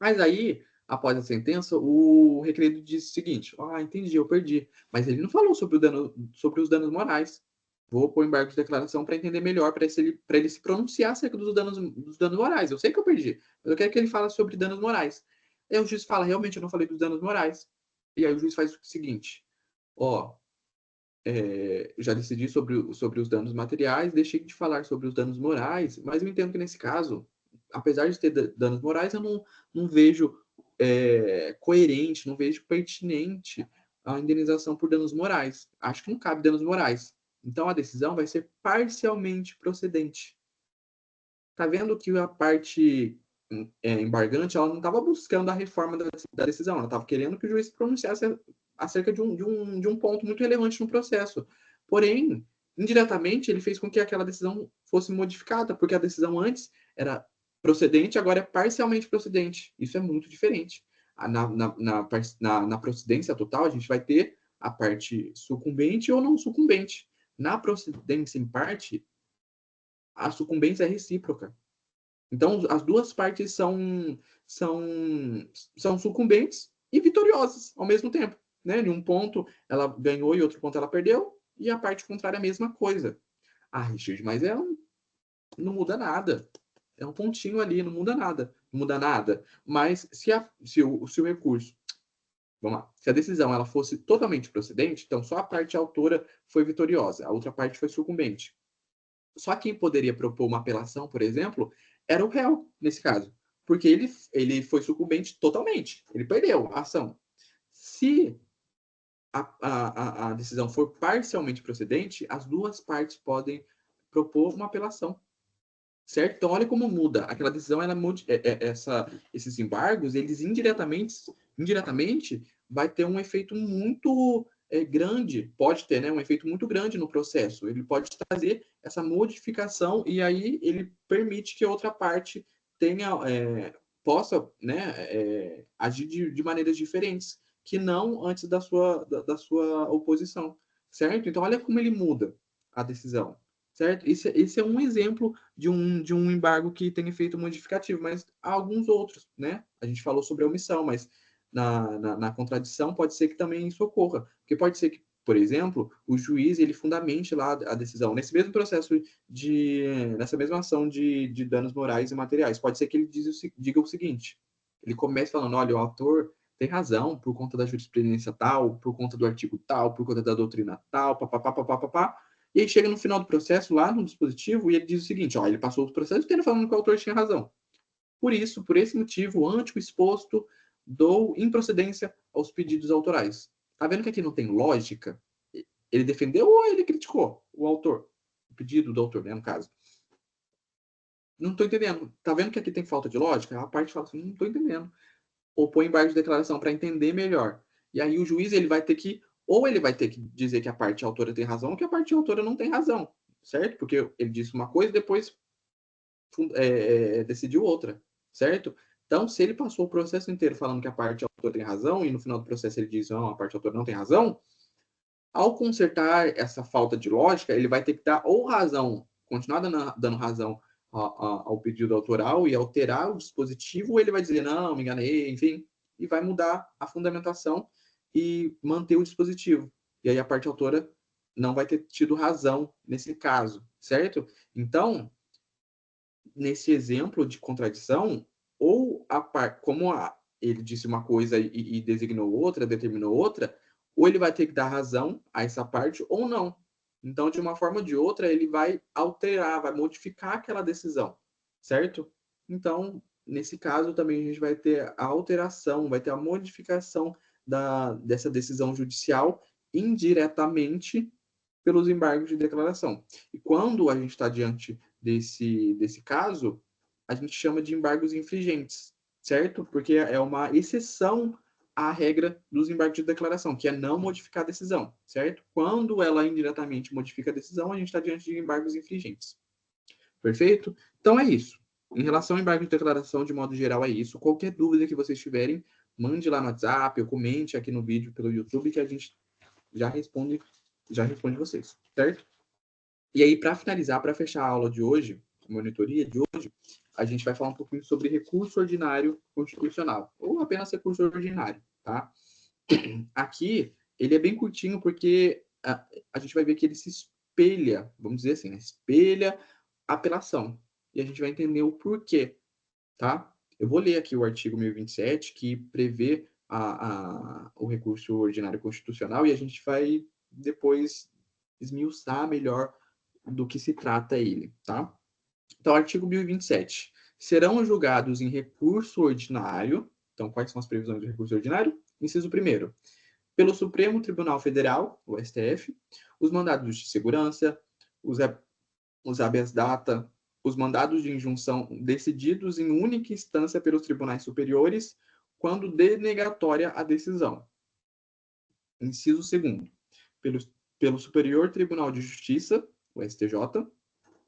Mas aí, após a sentença, o requerido disse o seguinte: ah, entendi, eu perdi. Mas ele não falou sobre os danos morais. Vou pôr embargo de declaração para entender melhor, para ele se pronunciar acerca dos danos morais. Eu sei que eu perdi, mas eu quero que ele fale sobre danos morais. Aí o juiz fala: realmente, eu não falei dos danos morais. E aí o juiz faz o seguinte: ó, já decidi sobre os danos materiais, deixei de falar sobre os danos morais, mas eu entendo que nesse caso, apesar de ter danos morais, eu não vejo coerente, não vejo pertinente a indenização por danos morais. Acho que não cabe danos morais. Então a decisão vai ser parcialmente procedente. Tá vendo que a parte embargante ela não estava buscando a reforma da decisão, ela estava querendo que o juiz se pronunciasse acerca de um ponto muito relevante no processo. Porém, indiretamente, ele fez com que aquela decisão fosse modificada, porque a decisão antes era procedente, agora é parcialmente procedente. Isso é muito diferente. Na procedência total, a gente vai ter a parte sucumbente ou não sucumbente. Na procedência em parte, a sucumbência é recíproca. Então, as duas partes são sucumbentes e vitoriosas ao mesmo tempo. Né? Em um ponto ela ganhou e outro ponto ela perdeu, e a parte contrária é a mesma coisa. Ah, Richard, mas não muda nada. É um pontinho ali, não muda nada. Não muda nada. Mas se o recurso, vamos lá, se a decisão ela fosse totalmente procedente, então só a parte autora foi vitoriosa, a outra parte foi sucumbente. Só quem poderia propor uma apelação, por exemplo, era o réu, nesse caso. Porque ele foi sucumbente totalmente. Ele perdeu a ação. Se a decisão for parcialmente procedente, as duas partes podem propor uma apelação. Certo? Então, olha como muda. Aquela decisão, esses embargos, eles indiretamente vai ter um efeito muito grande, pode ter, né, um efeito muito grande no processo. Ele pode trazer essa modificação e aí ele permite que a outra parte tenha, possa, né, agir de maneiras diferentes, que não antes da sua oposição. Certo? Então, olha como ele muda a decisão. Certo? Esse é um exemplo de um embargo que tem efeito modificativo, mas há alguns outros, né? A gente falou sobre a omissão, mas na contradição pode ser que também isso ocorra. Porque pode ser que, por exemplo, o juiz ele fundamente lá a decisão, nesse mesmo processo nessa mesma ação de danos morais e materiais, pode ser que ele diga o seguinte, ele comece falando, olha, o autor tem razão por conta da jurisprudência tal, por conta do artigo tal, por conta da doutrina tal, papapá, papapá, e aí chega no final do processo, lá no dispositivo, e ele diz o seguinte, ó, ele passou o processo inteiro falando que o autor tinha razão. Por isso, por esse motivo, ante o exposto, dou improcedência aos pedidos autorais. Tá vendo que aqui não tem lógica? Ele defendeu ou ele criticou o autor? O pedido do autor, né, no caso. não estou entendendo. Tá vendo que aqui tem falta de lógica? A parte fala assim, não estou entendendo. Ou põe embargo de declaração para entender melhor. E aí o juiz ele vai ter que, ou ele vai ter que dizer que a parte autora tem razão, ou que a parte autora não tem razão, certo? Porque ele disse uma coisa e depois decidiu outra, certo? Então, se ele passou o processo inteiro falando que a parte autora tem razão, e no final do processo ele diz, não, a parte autora não tem razão, ao consertar essa falta de lógica, ele vai ter que dar ou razão, continuar dando razão ao pedido autoral e alterar o dispositivo, ou ele vai dizer, não, me enganei, enfim, e vai mudar a fundamentação e manter o dispositivo. E aí a parte autora não vai ter tido razão nesse caso, certo? Então, nesse exemplo de contradição, ou como ele disse uma coisa e designou outra, determinou outra, ou ele vai ter que dar razão a essa parte ou não. Então, de uma forma ou de outra, ele vai alterar, vai modificar aquela decisão, certo? Então, nesse caso, também a gente vai ter a alteração, vai ter a modificação dessa decisão judicial indiretamente pelos embargos de declaração. E quando a gente está diante desse caso, a gente chama de embargos infringentes, certo? Porque é uma exceção à regra dos embargos de declaração, que é não modificar a decisão, certo? Quando ela indiretamente modifica a decisão, a gente está diante de embargos infringentes. Perfeito? Então é isso. Em relação ao embargo de declaração, de modo geral, é isso. Qualquer dúvida que vocês tiverem, mande lá no WhatsApp ou comente aqui no vídeo pelo YouTube que a gente já responde vocês, certo? E aí, para finalizar, para fechar a aula de hoje, a monitoria de hoje, a gente vai falar um pouquinho sobre recurso ordinário constitucional, ou apenas recurso ordinário, tá? Aqui, ele é bem curtinho porque a gente vai ver que ele se espelha, vamos dizer assim, né? Espelha a apelação. E a gente vai entender o porquê, tá? Eu vou ler aqui o artigo 1027, que prevê o recurso ordinário constitucional, e a gente vai depois esmiuçar melhor do que se trata ele, tá? Então, artigo 1027. Serão julgados em recurso ordinário. Então, quais são as previsões do recurso ordinário? Inciso 1º. Pelo Supremo Tribunal Federal, o STF, os mandados de segurança, os habeas data, os mandados de injunção decididos em única instância pelos tribunais superiores, quando denegatória a decisão. Inciso 2º. Pelo Superior Tribunal de Justiça, o STJ,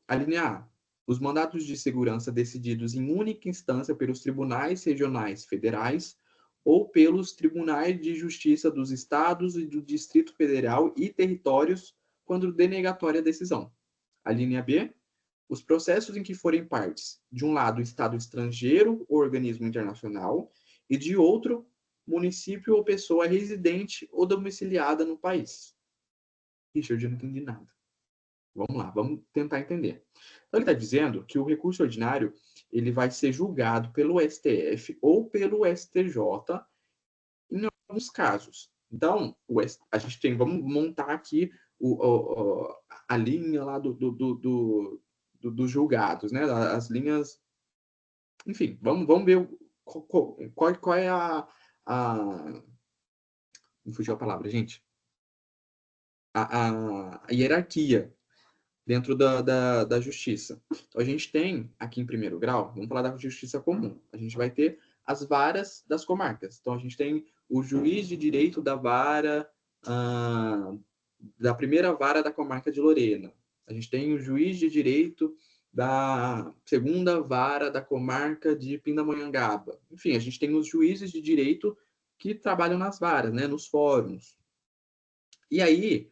a linha A. Os mandatos de segurança decididos em única instância pelos tribunais regionais federais ou pelos tribunais de justiça dos estados e do Distrito Federal e territórios, quando denegatória a decisão. A linha B. Os processos em que forem partes, de um lado, Estado estrangeiro ou organismo internacional, e de outro, município ou pessoa residente ou domiciliada no país. Richard, eu não entendi nada. Vamos lá, vamos tentar entender. Então, ele está dizendo que o recurso ordinário ele vai ser julgado pelo STF ou pelo STJ em alguns casos. Então, a gente tem, vamos montar aqui a linha lá dos julgados, né? As linhas, enfim, vamos ver qual é me fugiu a palavra, gente. A hierarquia dentro da justiça. Então, a gente tem, aqui em primeiro grau, vamos falar da justiça comum, a gente vai ter as varas das comarcas. Então, a gente tem o juiz de direito da vara, da primeira vara da comarca de Lorena. A gente tem o juiz de direito da segunda vara da comarca de Pindamonhangaba. Enfim, a gente tem os juízes de direito que trabalham nas varas, né, nos fóruns. E aí,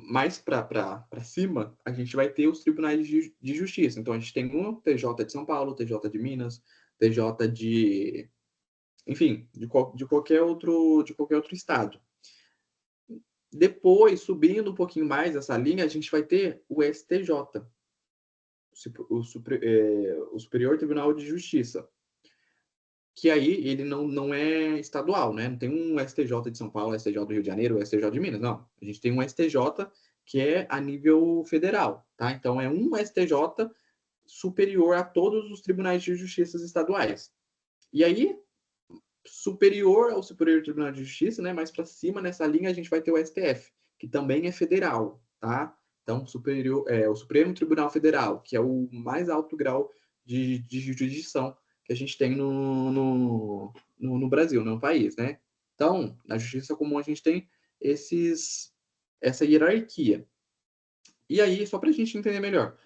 mais para cima, a gente vai ter os tribunais de justiça. Então, a gente tem o TJ de São Paulo, TJ de Minas, TJ de... Enfim, de qualquer outro estado. Depois, subindo um pouquinho mais essa linha, a gente vai ter o STJ, o Superior Tribunal de Justiça, que aí ele não é estadual, né? Não tem um STJ de São Paulo, STJ do Rio de Janeiro, STJ de Minas, não. A gente tem um STJ que é a nível federal, tá? Então é um STJ superior a todos os tribunais de justiça estaduais. E aí, superior ao Superior Tribunal de Justiça, né, mais para cima nessa linha a gente vai ter o STF, que também é federal, tá? Então, o Supremo Tribunal Federal, que é o mais alto grau de jurisdição que a gente tem no Brasil, no país, né? Então, na justiça comum a gente tem essa hierarquia. E aí, só para a gente entender melhor,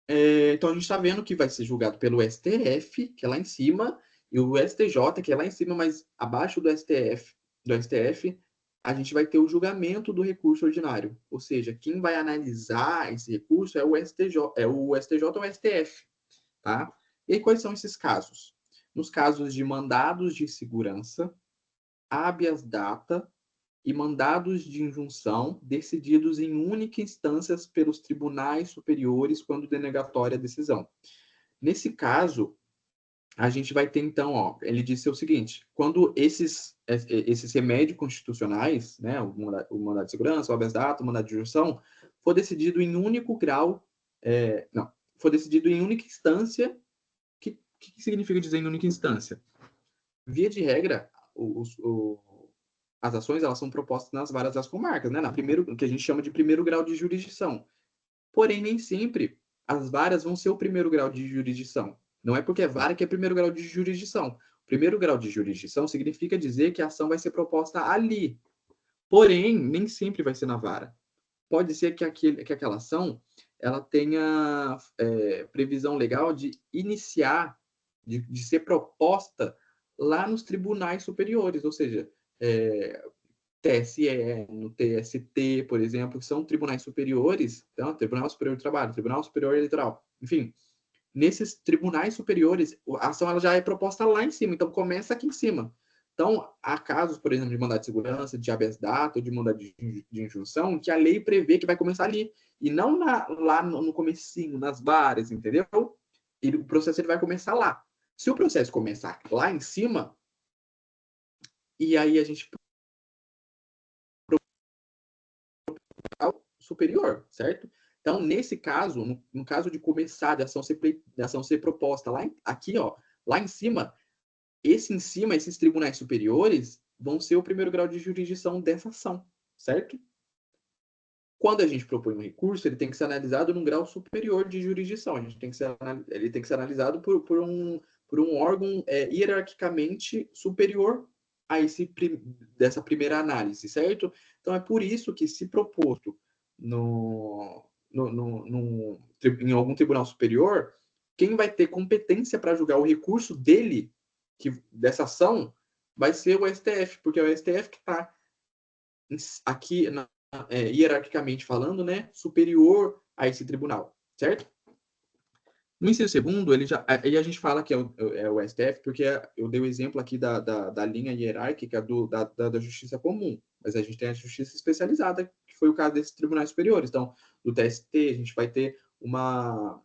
então a gente está vendo que vai ser julgado pelo STF, que é lá em cima, e o STJ, que é lá em cima, mas abaixo do STF, a gente vai ter o julgamento do recurso ordinário. Ou seja, quem vai analisar esse recurso é o STJ, ou o STF, tá? E aí, quais são esses casos? Nos casos de mandados de segurança, habeas data e mandados de injunção decididos em única instância pelos tribunais superiores quando denegatória a decisão. Nesse caso, a gente vai ter, então, ele disse o seguinte, quando esses remédios constitucionais, né, o mandado de segurança, o habeas data, o mandado de injunção, for decidido em único grau, for decidido em única instância, o que significa dizer em única instância? Via de regra, as ações elas são propostas nas varas das comarcas, né? O que a gente chama de primeiro grau de jurisdição. Porém, nem sempre as varas vão ser o primeiro grau de jurisdição. Não é porque é vara que é primeiro grau de jurisdição. Primeiro grau de jurisdição significa dizer que a ação vai ser proposta ali. Porém, nem sempre vai ser na vara. Pode ser que aquela ação ela tenha previsão legal de iniciar, de ser proposta lá nos tribunais superiores, ou seja, TSE, no TST, por exemplo, que são tribunais superiores, então, Tribunal Superior do Trabalho, Tribunal Superior Eleitoral, enfim, nesses tribunais superiores, a ação ela já é proposta lá em cima, então começa aqui em cima. Então, há casos, por exemplo, de mandado de segurança, de habeas data ou de mandado de injunção, que a lei prevê que vai começar ali, e não lá no comecinho, nas varas, entendeu? E o processo ele vai começar lá. Se o processo começar lá em cima, e aí a gente superior, certo? Então, nesse caso, no caso de começar, de ação ser proposta aqui, lá em cima, esses tribunais superiores vão ser o primeiro grau de jurisdição dessa ação, certo? Quando a gente propõe um recurso, ele tem que ser analisado num grau superior de jurisdição. Ele tem que ser analisado por um órgão hierarquicamente superior a dessa primeira análise, certo? Então, é por isso que, se proposto em algum tribunal superior, quem vai ter competência para julgar o recurso dessa ação, vai ser o STF, porque é o STF que está aqui, hierarquicamente falando, né, superior a esse tribunal, certo? No inciso segundo, aí a gente fala que é o STF, porque eu dei o exemplo aqui da linha hierárquica da justiça comum, mas a gente tem a justiça especializada, que foi o caso desses tribunais superiores. Então, do TST, a gente vai ter uma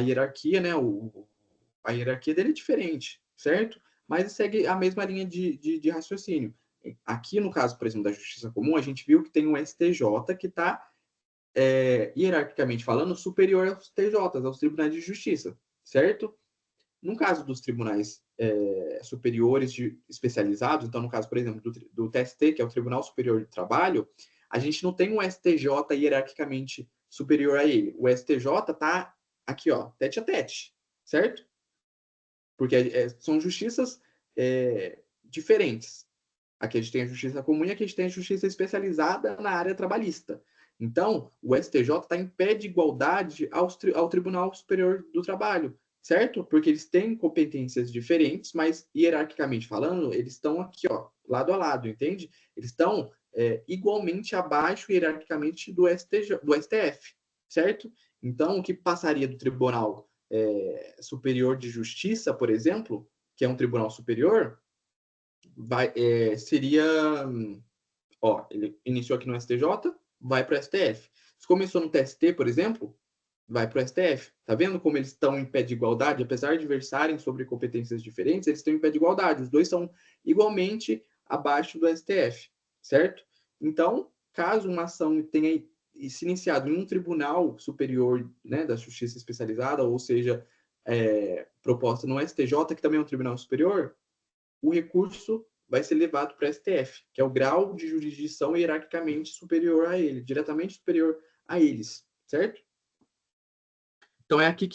hierarquia, né? A hierarquia dele é diferente, certo? Mas segue a mesma linha de raciocínio. Aqui, no caso, por exemplo, da justiça comum, a gente viu que tem o STJ que está hierarquicamente falando, superior aos TJs, aos tribunais de justiça, certo? No caso dos tribunais superiores especializados, então, no caso, por exemplo, do TST, que é o Tribunal Superior do Trabalho, a gente não tem um STJ hierarquicamente superior a ele. O STJ está aqui, tete a tete, certo? Porque são justiças diferentes. Aqui a gente tem a justiça comum e aqui a gente tem a justiça especializada na área trabalhista. Então, o STJ está em pé de igualdade ao Tribunal Superior do Trabalho, certo? Porque eles têm competências diferentes, mas hierarquicamente falando, eles estão aqui, lado a lado, entende? Eles estão igualmente abaixo hierarquicamente do STF, certo? Então, o que passaria do Tribunal Superior de Justiça, por exemplo, que é um tribunal superior, seria, ele iniciou aqui no STJ, vai para o STF. Se começou no TST, por exemplo, vai para o STF. Tá vendo como eles estão em pé de igualdade? Apesar de versarem sobre competências diferentes, eles estão em pé de igualdade. Os dois são igualmente abaixo do STF, certo? Então, caso uma ação tenha se iniciado em um tribunal superior, né, da justiça especializada, ou seja, proposta no STJ, que também é um tribunal superior, o recurso vai ser levado para o STF, que é o grau de jurisdição hierarquicamente superior a ele, diretamente superior a eles, certo? Então é aqui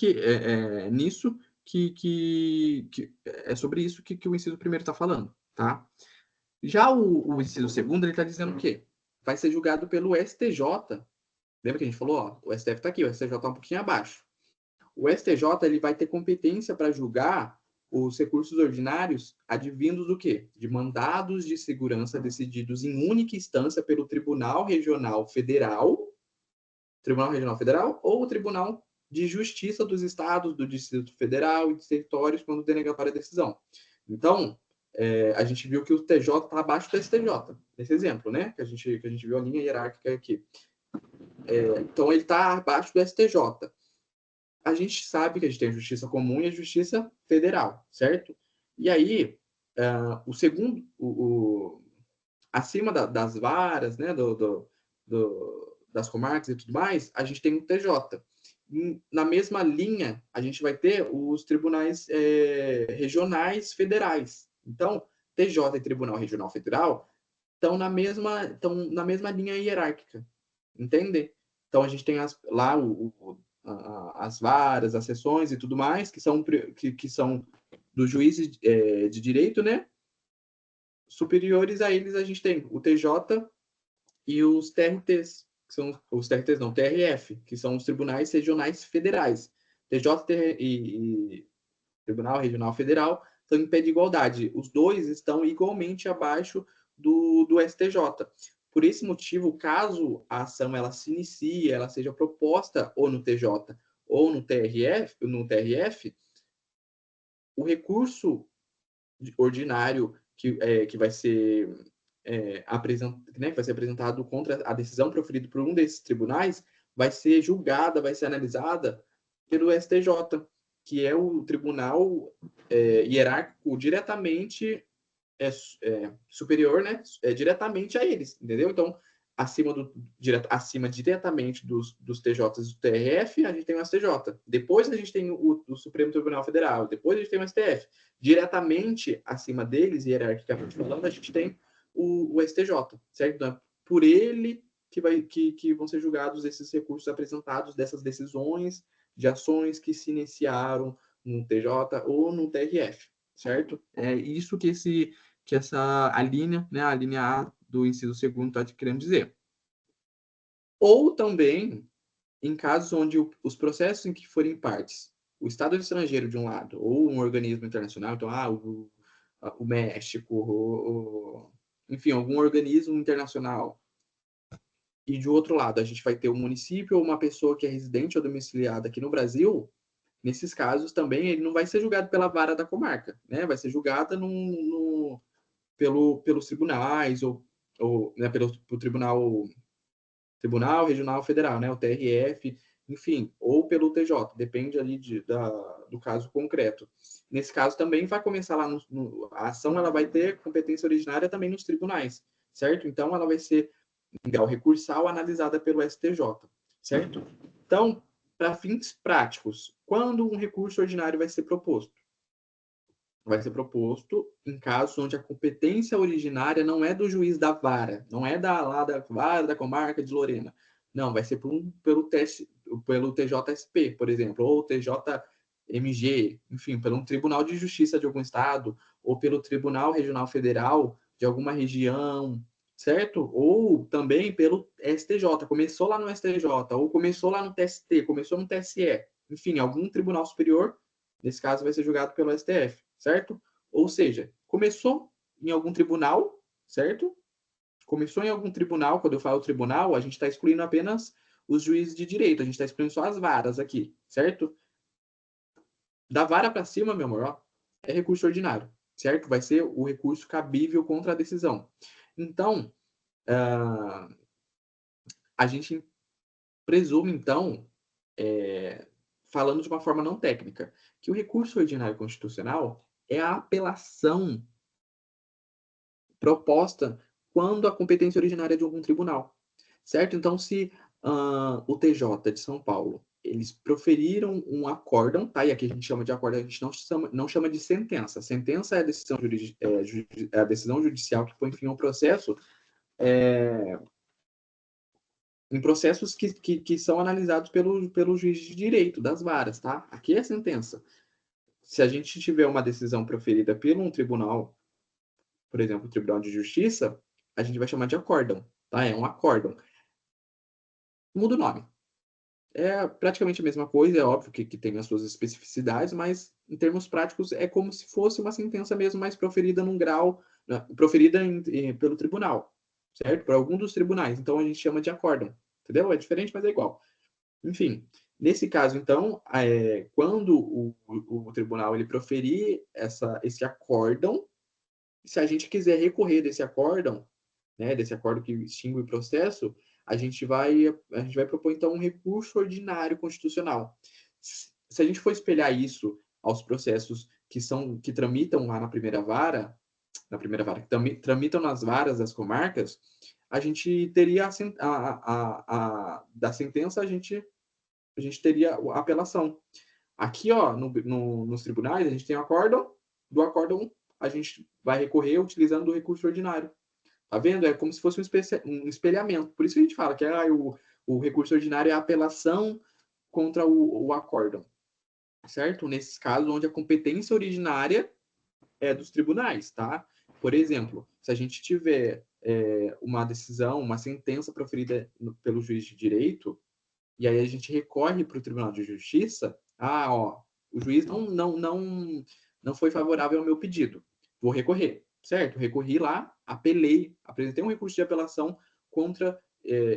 nisso que é sobre isso que o inciso primeiro está falando, tá? Já o inciso segundo, ele está dizendo o quê? Vai ser julgado pelo STJ. Lembra que a gente falou, ó, o STF está aqui, o STJ está um pouquinho abaixo. O STJ ele vai ter competência para julgar os recursos ordinários advindos do quê? De mandados de segurança decididos em única instância pelo Tribunal Regional Federal ou o Tribunal de Justiça dos Estados, do Distrito Federal e dos territórios quando denegatória a decisão. Então, a gente viu que o TJ está abaixo do STJ, nesse exemplo, né? Que a gente viu a linha hierárquica aqui. Então, ele está abaixo do STJ. A gente sabe que a gente tem a justiça comum e a justiça federal, certo? E aí, o segundo, acima das varas, né, das comarcas e tudo mais, a gente tem o TJ. Na mesma linha, a gente vai ter os tribunais regionais federais. Então, TJ e Tribunal Regional Federal estão na mesma linha hierárquica, entende? Então, a gente tem lá as varas, as sessões e tudo mais, que são dos juízes de direito, né? Superiores a eles, a gente tem o TJ e os TRTs, que são os TRTs não, TRF, que são os tribunais regionais federais. TJ e Tribunal Regional Federal estão em pé de igualdade. Os dois estão igualmente abaixo do STJ. Por esse motivo, caso a ação ela se inicie, ela seja proposta ou no TJ ou no TRF, o recurso ordinário que vai ser apresentado contra a decisão proferida por um desses tribunais vai ser julgada, vai ser analisada pelo STJ, que é o tribunal hierárquico diretamente superior, né? Diretamente a eles, entendeu? Então, acima diretamente dos TJs do TRF, a gente tem o STJ. Depois a gente tem o Supremo Tribunal Federal. Depois a gente tem o STF. Diretamente acima deles, hierarquicamente falando, a gente tem o STJ, certo? Então, por ele que vão ser julgados esses recursos apresentados dessas decisões de ações que se iniciaram no TJ ou no TRF, certo? É isso que a linha, né, a linha A do inciso segundo está querendo dizer. Ou também, em casos onde os processos em que forem partes, o Estado estrangeiro de um lado, ou um organismo internacional, então, o México, enfim, algum organismo internacional, e de outro lado, a gente vai ter um município ou uma pessoa que é residente ou domiciliada aqui no Brasil, nesses casos também ele não vai ser julgado pela vara da comarca, né? Vai ser julgada pelos tribunais ou né, pelo Tribunal Regional Federal, né, o TRF, enfim, ou pelo TJ, depende ali do caso concreto. Nesse caso também vai começar lá a ação, ela vai ter competência originária também nos tribunais, certo? Então ela vai ser em grau recursal analisada pelo STJ, certo? Então, para fins práticos, quando um recurso ordinário vai ser proposto? Vai ser proposto em casos onde a competência originária não é do juiz da vara, não é da vara da comarca de Lorena. Não, vai ser pelo TJSP, por exemplo, ou TJMG, enfim, pelo Tribunal de Justiça de algum estado, ou pelo Tribunal Regional Federal de alguma região, certo? Ou também pelo STJ, começou lá no STJ, ou começou lá no TST, começou no TSE, enfim, algum tribunal superior, nesse caso vai ser julgado pelo STF, certo? Ou seja, começou em algum tribunal, certo? Começou em algum tribunal, quando eu falo tribunal, a gente está excluindo apenas os juízes de direito, a gente está excluindo só as varas aqui, certo? Da vara para cima, meu amor, ó, é recurso ordinário, certo? Vai ser o recurso cabível contra a decisão. Então, a gente presume, então, falando de uma forma não técnica, que o recurso ordinário constitucional é a apelação proposta quando a competência originária é de algum tribunal, certo? Então, se o TJ de São Paulo eles proferiram um acórdão, tá? E aqui a gente chama de acórdão, a gente não chama de sentença. Sentença é a decisão judicial que põe fim ao processo, em processos que são analisados pelo juiz de direito das varas, tá? Aqui é sentença. Se a gente tiver uma decisão proferida por um tribunal, por exemplo, o Tribunal de Justiça, a gente vai chamar de acórdão, tá? É um acórdão. Muda o nome. É praticamente a mesma coisa, é óbvio que tem as suas especificidades, mas em termos práticos é como se fosse uma sentença mesmo, mas proferida num grau, proferida pelo tribunal, certo? Por algum dos tribunais. Então a gente chama de acórdão, entendeu? É diferente, mas é igual. Enfim, nesse caso, então, quando o tribunal ele proferir esse acórdão, se a gente quiser recorrer desse acórdão, né, desse acordo que extingue o processo, a gente vai propor, então, um recurso ordinário constitucional. Se a gente for espelhar isso aos processos que tramitam lá na primeira vara, que tramitam nas varas das comarcas, a gente teria da sentença, a gente teria a apelação. Aqui, ó, nos tribunais, a gente tem o acórdão, do acórdão a gente vai recorrer utilizando o recurso ordinário. Tá vendo? É como se fosse um espelhamento. Por isso que a gente fala que o recurso ordinário é a apelação contra o acórdão, certo? Nesses casos onde a competência originária é dos tribunais, tá? Por exemplo, se a gente tiver uma decisão, uma sentença proferida pelo juiz de direito, e aí a gente recorre para o Tribunal de Justiça, ó, o juiz não foi favorável ao meu pedido, vou recorrer, certo? Recorri lá, apelei, apresentei um recurso de apelação contra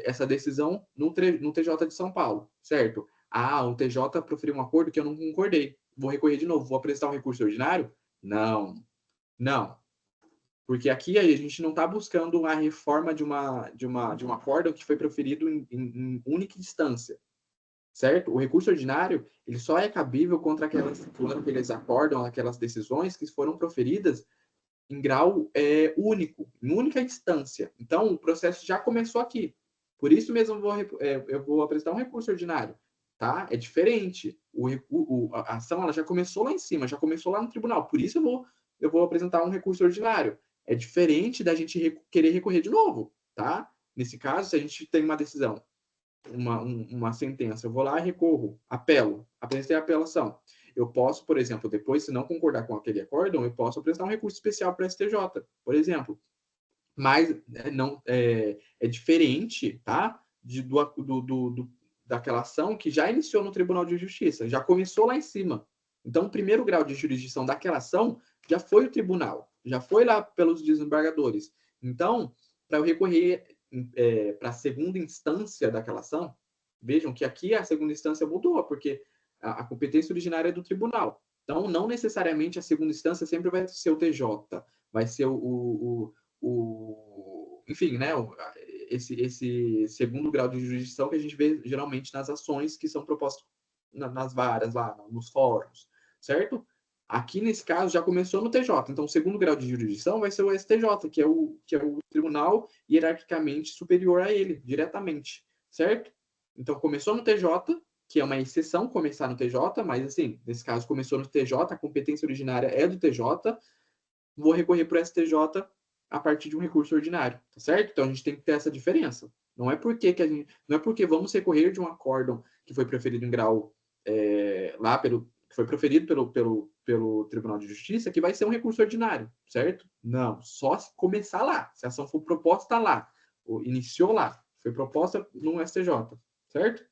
essa decisão no TJ de São Paulo, certo? O TJ proferiu um acordo que eu não concordei, vou recorrer de novo, vou apresentar um recurso ordinário? Não, não. Porque aqui a gente não está buscando a reforma de um acórdão que foi proferido em única instância, certo? O recurso ordinário ele só é cabível contra aqueles acórdãos, aquelas decisões que foram proferidas em grau único, em única instância. Então, o processo já começou aqui. Por isso mesmo eu vou apresentar um recurso ordinário, tá? É diferente. A ação ela já começou lá em cima, já começou lá no tribunal. Por isso eu vou apresentar um recurso ordinário. É diferente da gente querer recorrer de novo, tá? Nesse caso, se a gente tem uma decisão, uma sentença, eu vou lá e recorro, apelo, apresentei a apelação. Eu posso, por exemplo, depois, se não concordar com aquele acórdão, eu posso apresentar um recurso especial para o STJ, por exemplo. Mas não é diferente, tá? Daquela ação que já iniciou no Tribunal de Justiça, já começou lá em cima. Então, o primeiro grau de jurisdição daquela ação já foi o tribunal, já foi lá pelos desembargadores. Então, para eu recorrer para a segunda instância daquela ação, vejam que aqui a segunda instância mudou, porque a competência originária é do tribunal. Então, não necessariamente a segunda instância sempre vai ser o TJ, vai ser enfim, né, esse segundo grau de jurisdição que a gente vê geralmente nas ações que são propostas nas varas, lá nos fóruns, certo? Aqui, nesse caso, já começou no TJ. Então, o segundo grau de jurisdição vai ser o STJ, que é o tribunal hierarquicamente superior a ele, diretamente, certo? Então, começou no TJ, que é uma exceção começar no TJ, mas, assim, nesse caso, começou no TJ, a competência originária é do TJ, vou recorrer para o STJ a partir de um recurso ordinário, tá certo? Então, a gente tem que ter essa diferença. Não é porque vamos recorrer de um acórdão que foi proferido em grau que foi proferido pelo Tribunal de Justiça, que vai ser um recurso ordinário, certo? Não, só se começar lá, se a ação for proposta lá, ou iniciou lá, foi proposta no STJ, certo?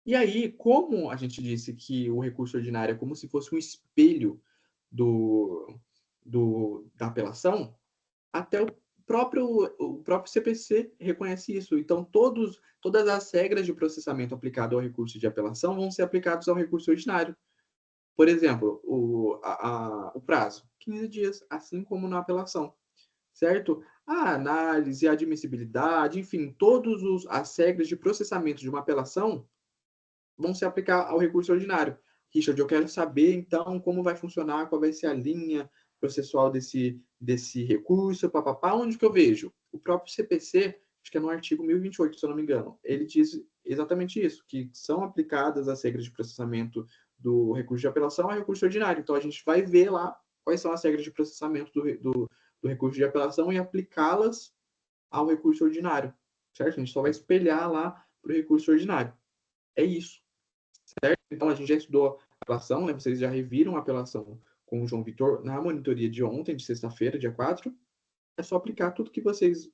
E aí, como a gente disse que o recurso ordinário é como se fosse um espelho da apelação, até o próprio CPC reconhece isso. Então, todas as regras de processamento aplicado ao recurso de apelação vão ser aplicados ao recurso ordinário. Por exemplo, o prazo, 15 dias, assim como na apelação, certo? A análise, a admissibilidade, enfim, todas as regras de processamento de uma apelação vão se aplicar ao recurso ordinário. Richard, eu quero saber, então, como vai funcionar, qual vai ser a linha processual desse recurso, papapá, onde que eu vejo? O próprio CPC acho que é no artigo 1028, se eu não me engano, ele diz exatamente isso, que são aplicadas as regras de processamento do recurso de apelação ao recurso ordinário. Então, a gente vai ver lá quais são as regras de processamento do recurso de apelação e aplicá-las ao recurso ordinário, certo? A gente só vai espelhar lá para o recurso ordinário. É isso, certo? Então, a gente já estudou a apelação, né? Vocês já reviram a apelação com o João Vitor na monitoria de ontem, de sexta-feira, dia 4. É só aplicar tudo que vocês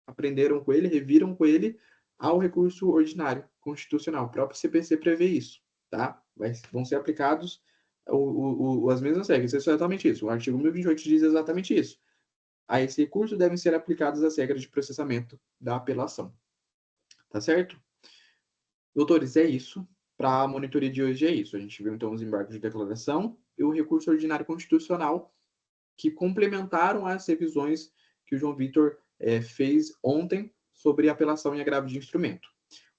aprenderam com ele, reviram com ele, ao recurso ordinário constitucional. O próprio CPC prevê isso, tá? Vão ser aplicados as mesmas regras. É exatamente isso. O artigo 1028 diz exatamente isso. A esse recurso devem ser aplicadas as regras de processamento da apelação. Tá certo? Doutores, é isso. Para a monitoria de hoje é isso. A gente viu, então, os embargos de declaração e o recurso ordinário constitucional, que complementaram as revisões que o João Vitor fez ontem sobre apelação em agravo de instrumento.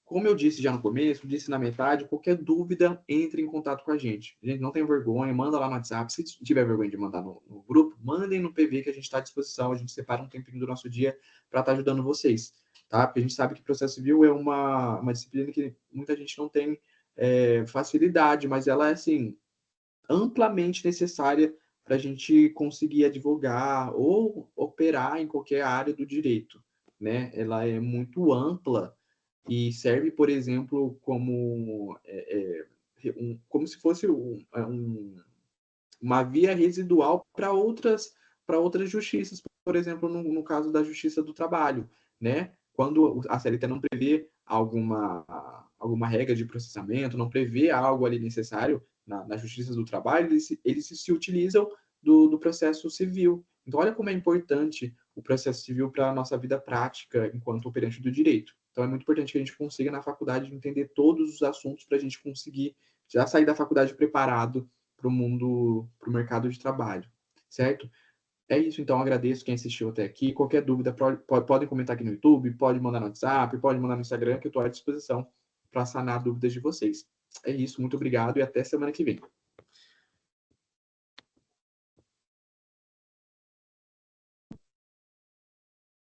Como eu disse já no começo, disse na metade, qualquer dúvida, entre em contato com a gente. Gente, não tem vergonha, manda lá no WhatsApp. Se tiver vergonha de mandar no grupo, mandem no PV que a gente está à disposição. A gente separa um tempinho do nosso dia para estar ajudando vocês, tá? Porque a gente sabe que processo civil é uma disciplina que muita gente não tem facilidade, mas ela é, assim, amplamente necessária para a gente conseguir advogar ou operar em qualquer área do direito, né? Ela é muito ampla e serve, por exemplo, como se fosse uma via residual para outras justiças, por exemplo, no caso da Justiça do Trabalho, né? Quando a CLT não prevê alguma regra de processamento, não prevê algo ali necessário na Justiça do Trabalho, eles se utilizam do processo civil. Então, olha como é importante o processo civil para a nossa vida prática enquanto operante do direito. Então, é muito importante que a gente consiga, na faculdade, entender todos os assuntos para a gente conseguir já sair da faculdade preparado para o mundo, para o mercado de trabalho, certo? É isso, então, agradeço quem assistiu até aqui. Qualquer dúvida, podem comentar aqui no YouTube, pode mandar no WhatsApp, pode mandar no Instagram, que eu estou à disposição para sanar dúvidas de vocês. É isso, muito obrigado e até semana que vem.